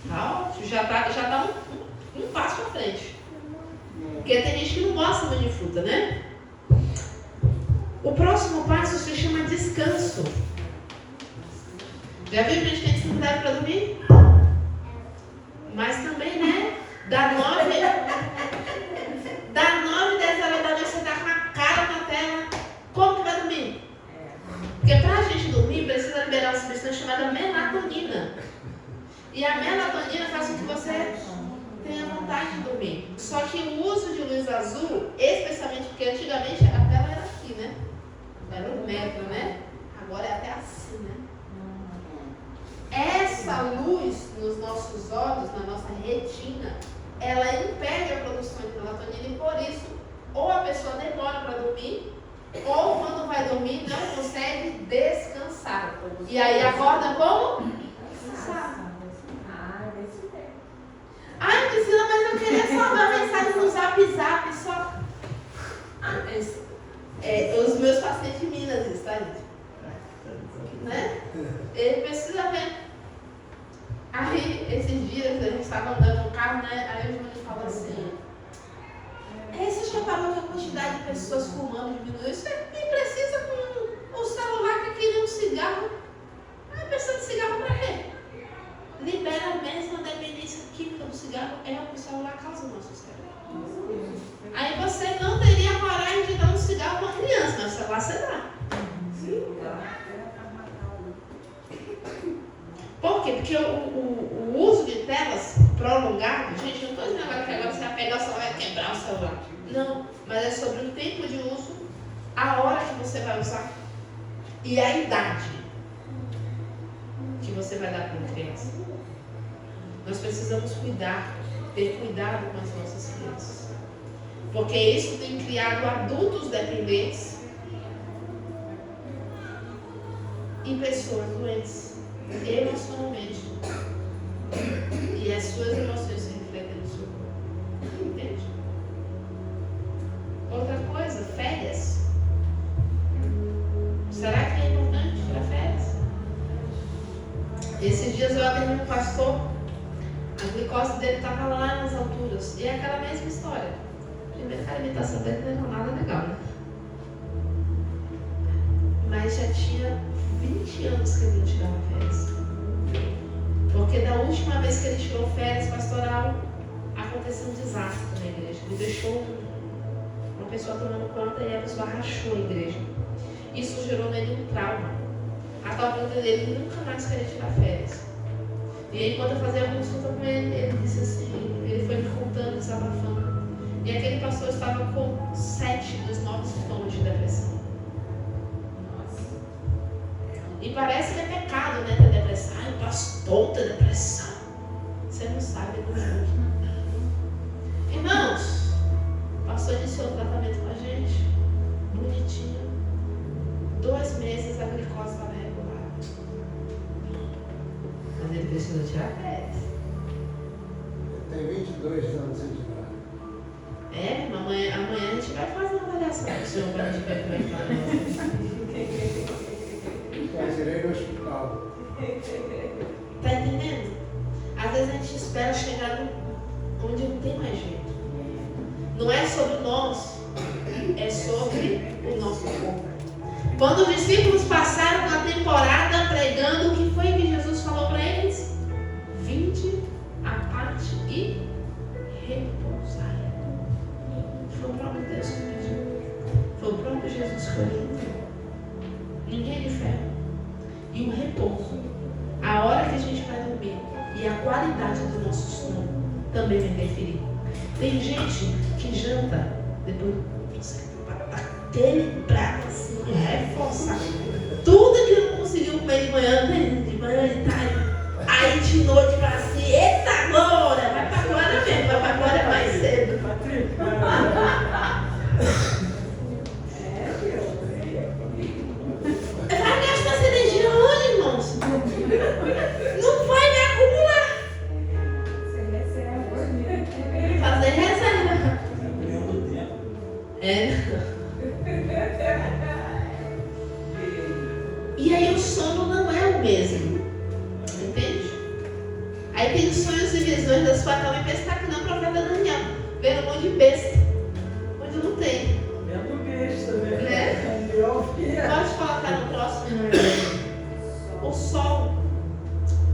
Tá ótimo, já tá um passo à frente. Porque tem gente que não gosta muito de fruta, né? O próximo passo se chama descanso. Já viu que a gente tem dificuldade para dormir? Mas também, né? Da 9, 10 horas da noite você tá com a cara na tela. Como que vai dormir? Porque para a gente dormir precisa liberar uma substância chamada melatonina. E a melatonina faz com que você tenha vontade de dormir. Só que o uso de luz azul, especialmente porque antigamente a tela era aqui, né? Era 1 metro, né? Agora é até assim, né? Essa luz nos nossos olhos, na nossa retina, ela impede a produção de melatonina e por isso ou a pessoa demora para dormir ou quando vai dormir não consegue descansar. E aí acorda como? Cansado. Ai, Priscila, mas eu queria só dar mensagem no Zap só. Os meus pacientes de Minas, isso, tá, gente? Né? Ele precisa ver. Aí, esses dias, a gente estava andando no carro, né? Aí o Júnior falou assim: você já parou que a quantidade de pessoas fumando diminuiu? Isso nem precisa com o celular que queria um cigarro. Aí precisa de cigarro para quê? Libera a mesma dependência química do cigarro, é o que o celular causa no nosso cérebro. Aí você não teria coragem de dar um cigarro para uma criança, mas o celular você dá. Por quê? Porque o uso de telas prolongado, gente, não estou dizendo agora que agora você vai pegar o celular e quebrar o celular. Não, mas é sobre o tempo de uso, a hora que você vai usar e a idade que você vai dar para uma criança. Nós precisamos ter cuidado com as nossas crianças. Porque isso tem criado adultos dependentes e pessoas doentes emocionalmente. E as suas emoções se refletem no seu corpo. Entende? Outra coisa, férias. Será que é importante tirar férias? Esses dias eu atendi um pastor, a glicose dele estava lá nas alturas. E é aquela mesma história. Primeiro que a alimentação dele não era nada legal, né? Mas já tinha 20 anos que ele não tirava férias. Porque da última vez que ele tirou férias pastoral, aconteceu um desastre na igreja. Ele deixou uma pessoa tomando conta e a pessoa rachou a igreja. Isso gerou nele um trauma. A tal ponto dele nunca mais queria tirar férias. E aí, quando eu fazia a consulta com ele, ele disse assim, ele foi me contando, desabafando. E aquele pastor estava com 7 dos 9 sintomas de depressão. E parece que é pecado, né, ter depressão. Ai, o pastor tem depressão. Você não sabe, não julgue. Irmãos, o pastor iniciou o tratamento com a gente, bonitinho. 2 meses a glicose estava regular. Mas ele precisou tirar férias. Tem 22 anos sem tirar. Amanhã a gente vai fazer uma avaliação do senhor para a gente ver como é que está. Já tirei no hospital. Tá entendendo? Às vezes a gente espera chegar onde não tem mais jeito. Não é sobre nós, é sobre o nosso corpo. Quando os discípulos passaram na temporada pregando, o que foi que Jesus falou para eles? Vinde à parte e repousai. Foi o próprio Deus que pediu. Foi o próprio Jesus que orientou. Ninguém de fé. E o repouso, a hora que a gente vai dormir e a qualidade do nosso sono também vai interferir. Tem gente que janta depois aquele prato assim, reforçar tudo que não conseguiu comer de manhã de tarde. Aí de noite fala assim, eita agora, vai pra agora mesmo, vai pra agora mais cedo. Vai gastar essa energia onde, irmãos? Não vai me acumular. Fazer reserva. E aí o sono não é o mesmo. Entende? Aí tem sonhos e visões da sua cama e pensar que não é o profeta Daniel. Vendo um monte de besta. Onde não tem. Vendo besta, Né? Pode colocar no próximo. O sol.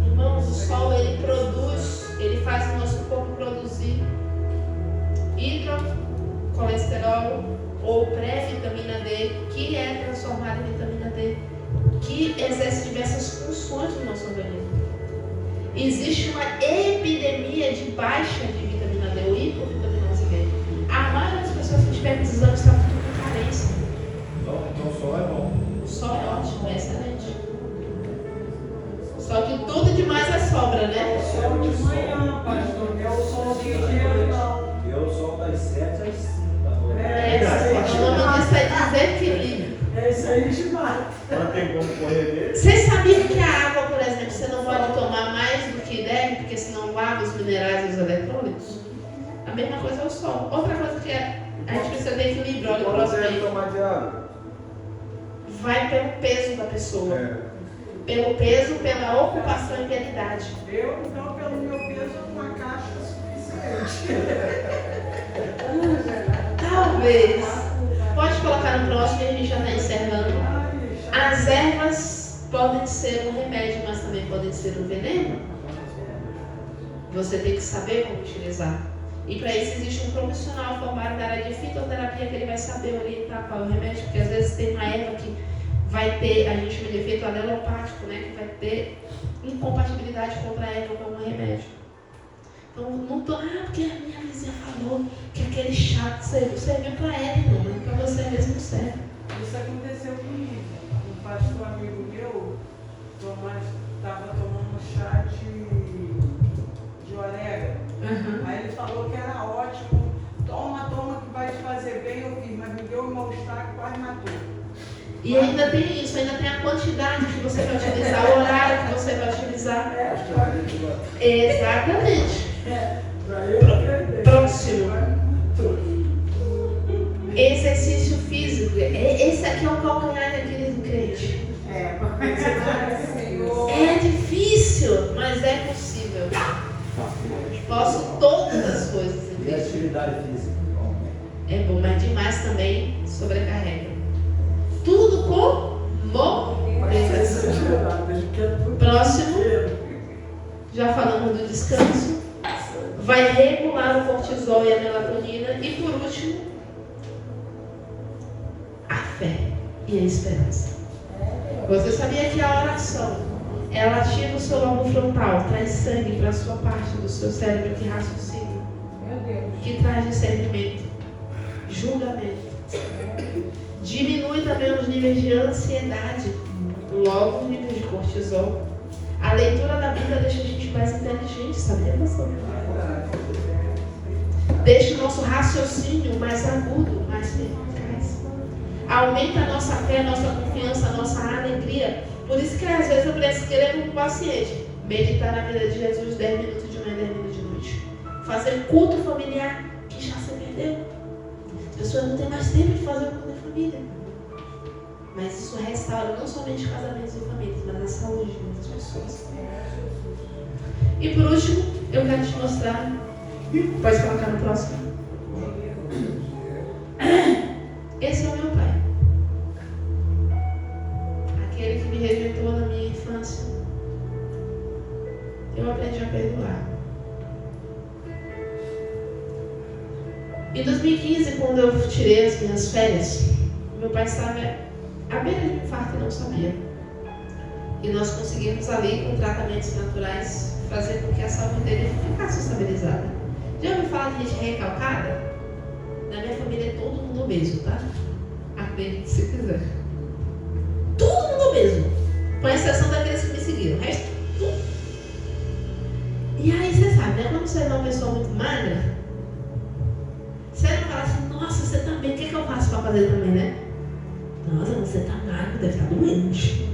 Irmãos, o sol ele produz, ele faz o nosso corpo produzir hidrocolesterol ou pré-vitamina D, que é transformada em vitamina D, que exerce diversas funções no nosso organismo. Existe uma epidemia de baixa de vitamina D ou hipovitaminose D. A maioria das pessoas que estiver precisando está com carência. Então o sol é bom. sobra, né? Sol de manhã, pastor. É o solzinho de verão. Eu sou das 7 às 5 da noite. O nome disso é desequilíbrio. É isso aí demais. Não tem como correr dele. Vocês sabiam que a água, por exemplo, você não pode tomar mais do que deve, porque senão lava os minerais e os eletrônicos? A mesma coisa é o sol. Outra coisa que a gente precisa ter equilíbrio, olha o próximo aí. tomar de água? Vai pelo peso da pessoa. É. Pelo peso, pela ocupação e pela idade. Eu, então, pelo meu peso, uma caixa suficiente. Talvez. Pode colocar no próximo e a gente já está encerrando. As ervas podem ser um remédio, mas também podem ser um veneno. Você tem que saber como utilizar. E para isso existe um profissional formado na área de fitoterapia que ele vai saber orientar qual é o remédio, porque às vezes tem uma erva que vai ter, a gente chama de efeito alelopático, né, que vai ter incompatibilidade contra a erva como remédio. Então não tô, porque a minha vizinha falou que aquele chá que serviu para ela, não, mas para você mesmo serve. Isso aconteceu comigo. Um pastor amigo meu, Tomás, estava tomando chá de orégano. Aí ele falou que era ótimo. Toma, que vai te fazer bem. Eu fiz, mas me deu um mal-estar que quase matou. E ainda tem isso, ainda tem a quantidade que você vai utilizar, o horário que você vai utilizar. Exatamente. Próximo. Exercício físico. Esse aqui é o calcanhar daquele do crente. É difícil, mas é possível. Posso todas as coisas em E Cristo. atividade física? É bom, mas demais também sobrecarrega. Tudo com moderação. Próximo. Já falamos do descanso. Vai regular o cortisol e a melatonina. E por último, a fé e a esperança. Você sabia que a oração, ela ativa o seu lobo frontal, traz sangue para a sua parte do seu cérebro que raciocina, que traz discernimento, julgamento. Diminui também os níveis de ansiedade, logo os níveis de cortisol. A leitura da Bíblia deixa a gente mais inteligente, sabia, pastor? Deixa o nosso raciocínio mais agudo, mais eficaz. Aumenta a nossa fé, a nossa confiança, a nossa alegria. Por isso que às vezes eu preciso querer com o paciente meditar na vida de Jesus 10 minutos de manhã e 10 minutos de noite. Fazer culto familiar, que já se perdeu. As pessoas não têm mais tempo de fazer o culto da família. Mas isso restaura não somente casamentos e famílias, mas a saúde de muitas pessoas. E por último, eu quero te mostrar. Pode colocar no próximo. Esse é o meu pai. Aquele que me rejeitou na minha infância. Eu aprendi a perdoar. Em 2015, quando eu tirei as minhas férias, meu pai estava à beira de um infarto e não sabia. E nós conseguimos ali, com tratamentos naturais, fazer com que a saúde dele ficasse estabilizada. Já ouviu falar de gente recalcada? Na minha família é todo mundo obeso, tá? Acredite se quiser. Todo mundo obeso. Com exceção daqueles que me seguiram. O resto, tudo. E aí você sabe, né? Quando você é uma pessoa muito magra, você não fala assim, nossa, você tá bem, o que eu faço para fazer também, né? Nossa, você tá magro, deve estar doente.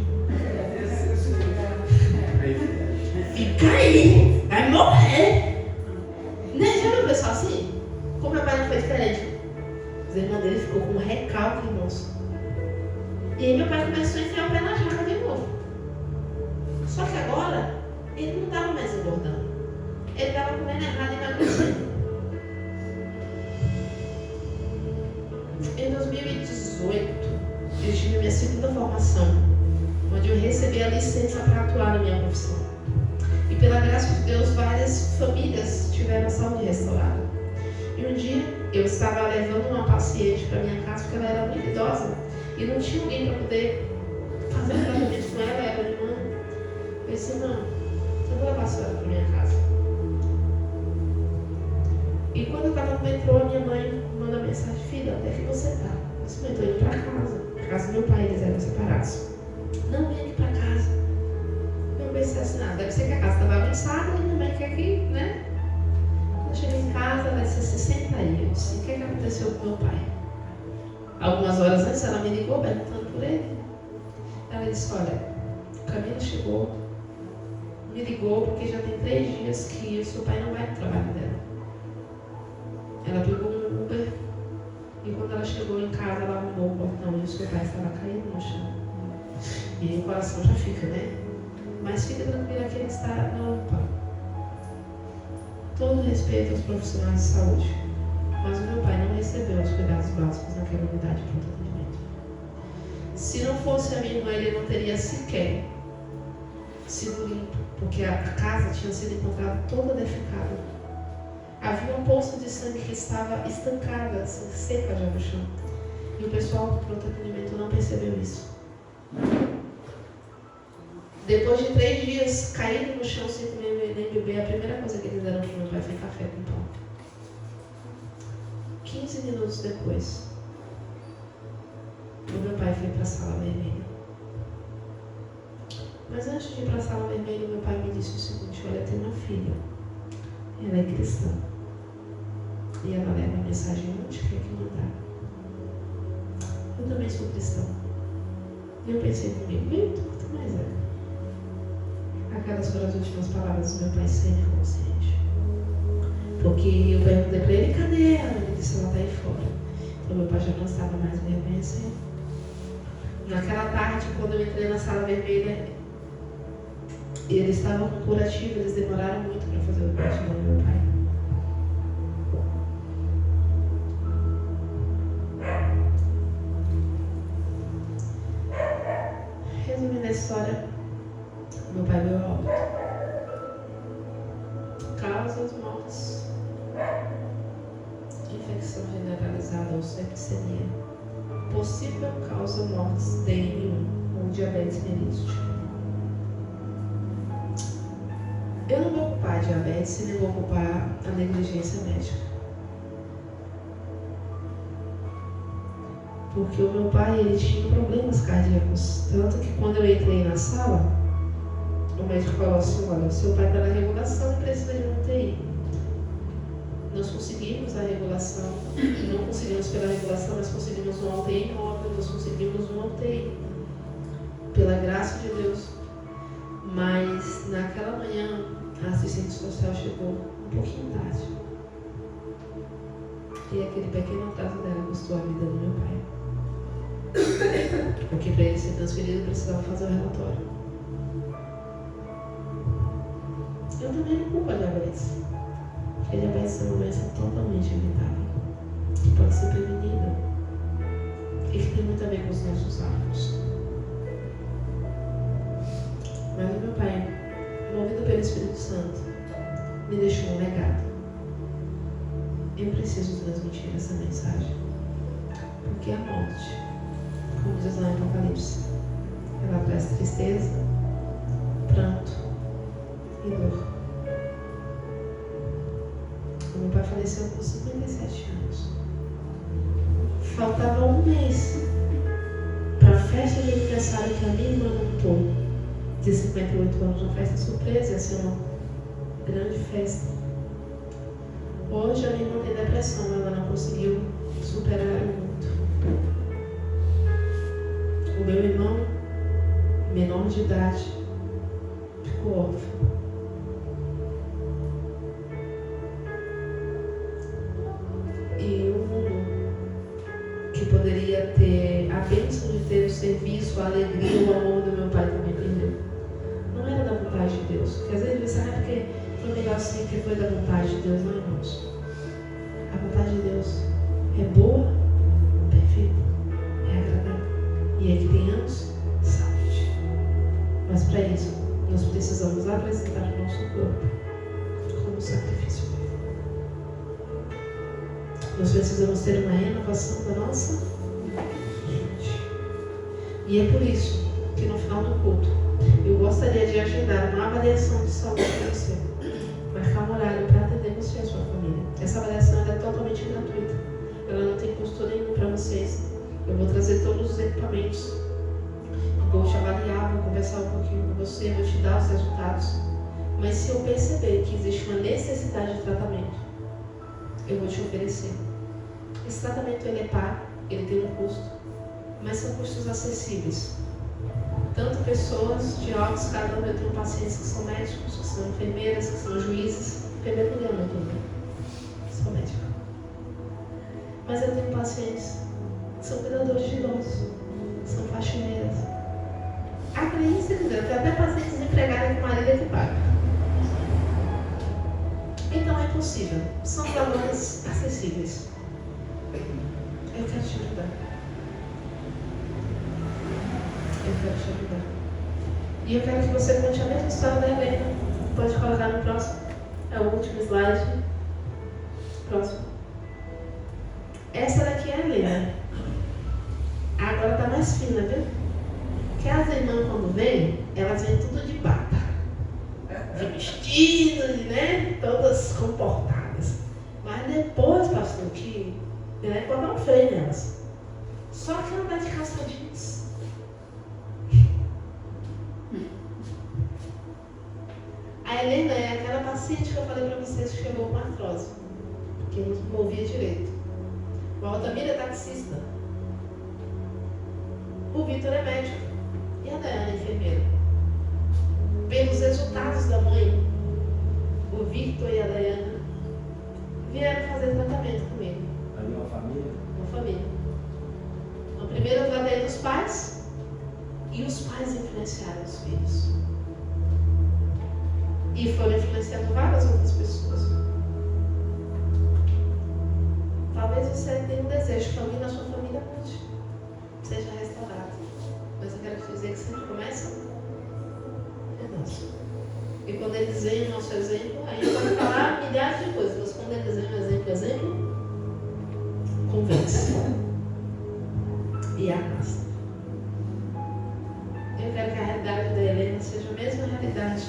Fica aí, vai morrer. Né? Já viu o pessoal assim? Como meu pai não foi diferente. Os irmãos dele ficou com um recalque, irmãos. E aí meu pai começou a enfiar o pé na jaca de novo. Só que agora, ele não estava mais engordando. Ele estava comendo errado e emagrecendo. Em 2018, eu tive minha segunda formação, onde eu recebi a licença para atuar na minha profissão. E pela graça de Deus, várias famílias tiveram a saúde restaurada. E um dia, eu estava levando uma paciente para minha casa, porque ela era muito idosa, e não tinha alguém para poder fazer um tratamento com ela, ela era irmã. Eu disse, não, eu vou levar a senhora para minha casa. E quando eu estava no metrô, a minha mãe manda mensagem, filha, onde é que você está? Eu disse, mãe, estou indo para casa. A casa do meu pai, eles eram separados. Não, vem aqui para casa. Eu pensei assim, assim, deve ser que a casa está bagunçada e minha mãe quer que, né? Quando eu cheguei em casa, ela disse, se senta aí. Eu disse, o que aconteceu com meu pai? Algumas horas antes ela me ligou perguntando por ele. Ela disse, olha, o Camilo chegou, me ligou porque já tem 3 dias que o seu pai não vai no trabalho dela. Ela pegou um Uber e quando ela chegou em casa, ela arrumou o portão e o seu pai estava caído no chão. E aí o coração já fica, né? Mas fica tranquila que ele está na UPA. Todo respeito aos profissionais de saúde, mas o meu pai não recebeu os cuidados básicos naquela unidade de pronto atendimento. Se não fosse a minha irmã, ele não teria sequer sido limpo, porque a casa tinha sido encontrada toda defecada. Havia uma poça de sangue que estava estancada, assim, seca já no chão. E o pessoal do pronto atendimento não percebeu isso. Depois de 3 dias caído no chão sem comer nem beber, a primeira coisa que eles deram para o meu pai foi café com pão. 15 minutos depois, o meu pai foi para a sala vermelha. Mas antes de ir para a sala vermelha, meu pai me disse o seguinte: olha, tem uma filha, ela é cristã e ela leva a mensagem onde quer que mandar. Eu também sou cristão. E eu pensei comigo, bem, tu mais é. Aquelas foram as últimas palavras do meu pai sempre consciente. Porque eu perguntei para ele, cadê ela? Ele disse, ela está aí fora. Então meu pai já não estava mais me reconhecendo. Naquela tarde, quando eu entrei na sala vermelha, eles estavam com curativo, eles demoraram muito para fazer o curativo do meu pai. Resumindo a história, meu pai veio a óbito. Causas, mortes, infecção generalizada ou septicemia. Possível causa mortes DM1 ou diabetes mellitus. Eu não vou culpar a diabetes e nem vou culpar a negligência médica. Porque o meu pai, ele tinha problemas cardíacos. Tanto que quando eu entrei na sala, o médico falou assim, olha, o seu pai está na regulação e precisa de um UTI. Nós conseguimos a regulação, não conseguimos pela regulação, mas conseguimos uma UTI móvel, nós conseguimos uma UTI. Pela graça de Deus. Mas naquela manhã, a assistente social chegou um pouquinho tarde. E aquele pequeno atraso dela custou a vida do meu pai. Porque para ele ser transferido, precisava fazer o relatório. Eu também não culpo a diabetes. Porque a diabetes é uma doença totalmente evitável, que pode ser prevenida e que tem muito a ver com os nossos hábitos. Mas o meu pai, movido pelo Espírito Santo, me deixou um legado. Eu preciso transmitir essa mensagem, porque a morte, como diz lá em Apocalipse, ela traz tristeza, pranto e dor. O meu pai faleceu com 57 anos. Faltava um mês para a festa de aniversário que a minha irmã montou, de 58 anos, uma festa surpresa, ia ser uma grande festa. Hoje a minha irmã tem depressão, ela não conseguiu superar o luto. O meu irmão, menor de idade, ficou órfão. E o mundo que poderia ter a bênção de ter o serviço, a alegria, o amor do meu pai também perdeu. Não era da vontade de Deus. Porque às vezes você sabe porque foi melhor assim, que foi da vontade de Deus, não, irmãos. A vontade de Deus é boa, perfeita, é agradável. E é que tenhamos saúde. Mas para isso, nós precisamos apresentar o nosso corpo como sacrifício. Nós precisamos ter uma renovação da nossa mente. E é por isso que no final do culto, eu gostaria de agendar uma avaliação de saúde para você. Marcar um horário para atender você e a sua família. Essa avaliação é totalmente gratuita. Ela não tem custo nenhum para vocês. Eu vou trazer todos os equipamentos. Vou te avaliar, vou conversar conversar um pouquinho com você, vou te dar os resultados. Mas se eu perceber que existe uma necessidade de tratamento, eu vou te oferecer. Esse tratamento ele é pago, ele tem um custo, mas são custos acessíveis. Tanto pessoas de alta escala, eu tenho pacientes que são médicos, que são enfermeiras, que são juízes, enfermeiro não ganha muito, sou médica. Mas eu tenho pacientes que são cuidadores de idosos, são faxineiras. Acredite se quiser, tem até pacientes desempregados que o marido é que paga. Então é possível, são valores acessíveis. Eu quero te ajudar. Eu quero te ajudar. E eu quero que você conte a mesma história da Helena. Pode colocar no próximo. É o último slide. Próximo. Essa daqui é a Helena. Agora tá mais fina, viu? Que as irmãs quando vêm, elas vêm tudo de bata. De vestidas, né? Todas comportadas. Mas depois, pastor, que né, pode dar um freio nelas. Só que ela vai de calça jeans. A Helena é aquela paciente que eu falei para vocês que chegou com artrose, que não movia direito. O Altamira é taxista. O Vitor é médico. E a Dayana é enfermeira. Pelos resultados da mãe, o Vitor e a Dayana vieram fazer tratamento comigo. Ali uma família? Uma família. Então, primeiro eu tratei dos pais e os pais influenciaram os filhos. E foram influenciando várias outras pessoas. Talvez você tenha um desejo que alguém da sua família mude, seja restaurado. Mas eu quero te dizer que sempre começa nosso. E quando eles veem o nosso exemplo, aí eu vou falar milhares de coisas, mas quando eles veem o exemplo, convence. E arrasta. Eu quero que a realidade da Helena seja a mesma realidade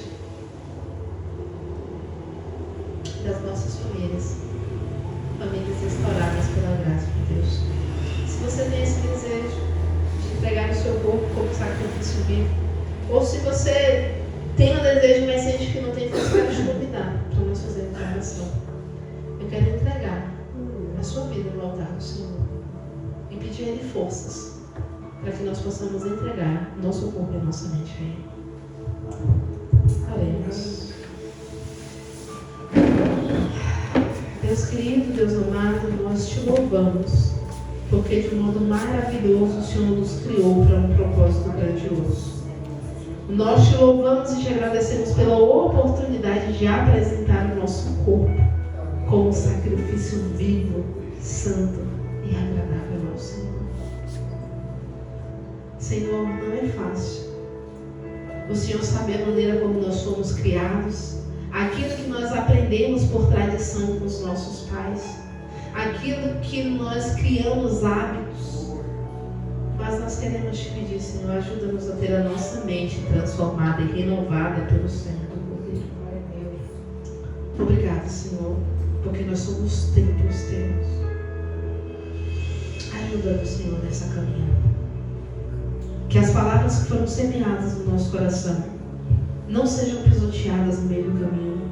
das nossas famílias. Famílias restauradas pela graça de Deus. Se você tem esse desejo de entregar o seu corpo como sacrifício vivo, ou se você tem um desejo, mas sente que não tem força, eu quero te convidar para nós fazermos uma oração. Eu quero entregar a sua vida no altar do Senhor e pedir a Ele forças para que nós possamos entregar nosso corpo e nossa mente a Ele. Oremos. Deus querido, Deus amado, nós te louvamos, porque de um modo maravilhoso o Senhor nos criou para um propósito grandioso. Nós te louvamos e te agradecemos pela oportunidade de apresentar o nosso corpo como sacrifício vivo, santo e agradável ao Senhor. Senhor, não é fácil. O Senhor sabe a maneira como nós fomos criados, aquilo que nós aprendemos por tradição com os nossos pais, aquilo que nós criamos hábitos. Mas nós queremos te pedir, Senhor, ajuda-nos a ter a nossa mente transformada e renovada pelo Senhor do poder. Obrigado, Senhor, porque nós somos templos teus. Ajuda-nos, Senhor, nessa caminhada. Que as palavras que foram semeadas no nosso coração não sejam pisoteadas no meio do caminho.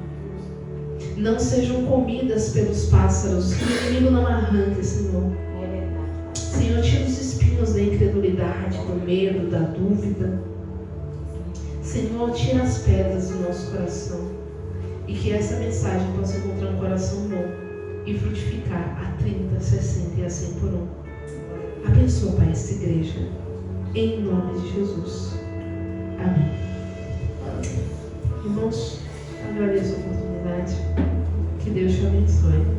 Não sejam comidas pelos pássaros, que o inimigo não arranque, Senhor. Senhor, tira os espinhos da incredulidade, do medo, da dúvida. Senhor, tira as pedras do nosso coração e que essa mensagem possa encontrar um coração bom e frutificar a 30, 60 e a 100 por 1. Abençoa, Pai, esta igreja, em nome de Jesus. Amém. Irmãos, agradeço a oportunidade. Que Deus te abençoe.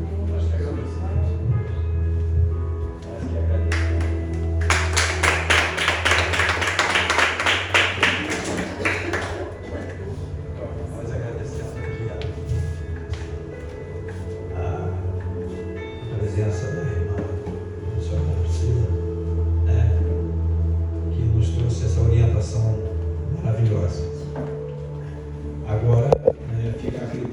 Presença da irmã, o senhor não precisa, né? Que nos trouxe essa orientação maravilhosa. Agora, fica aquele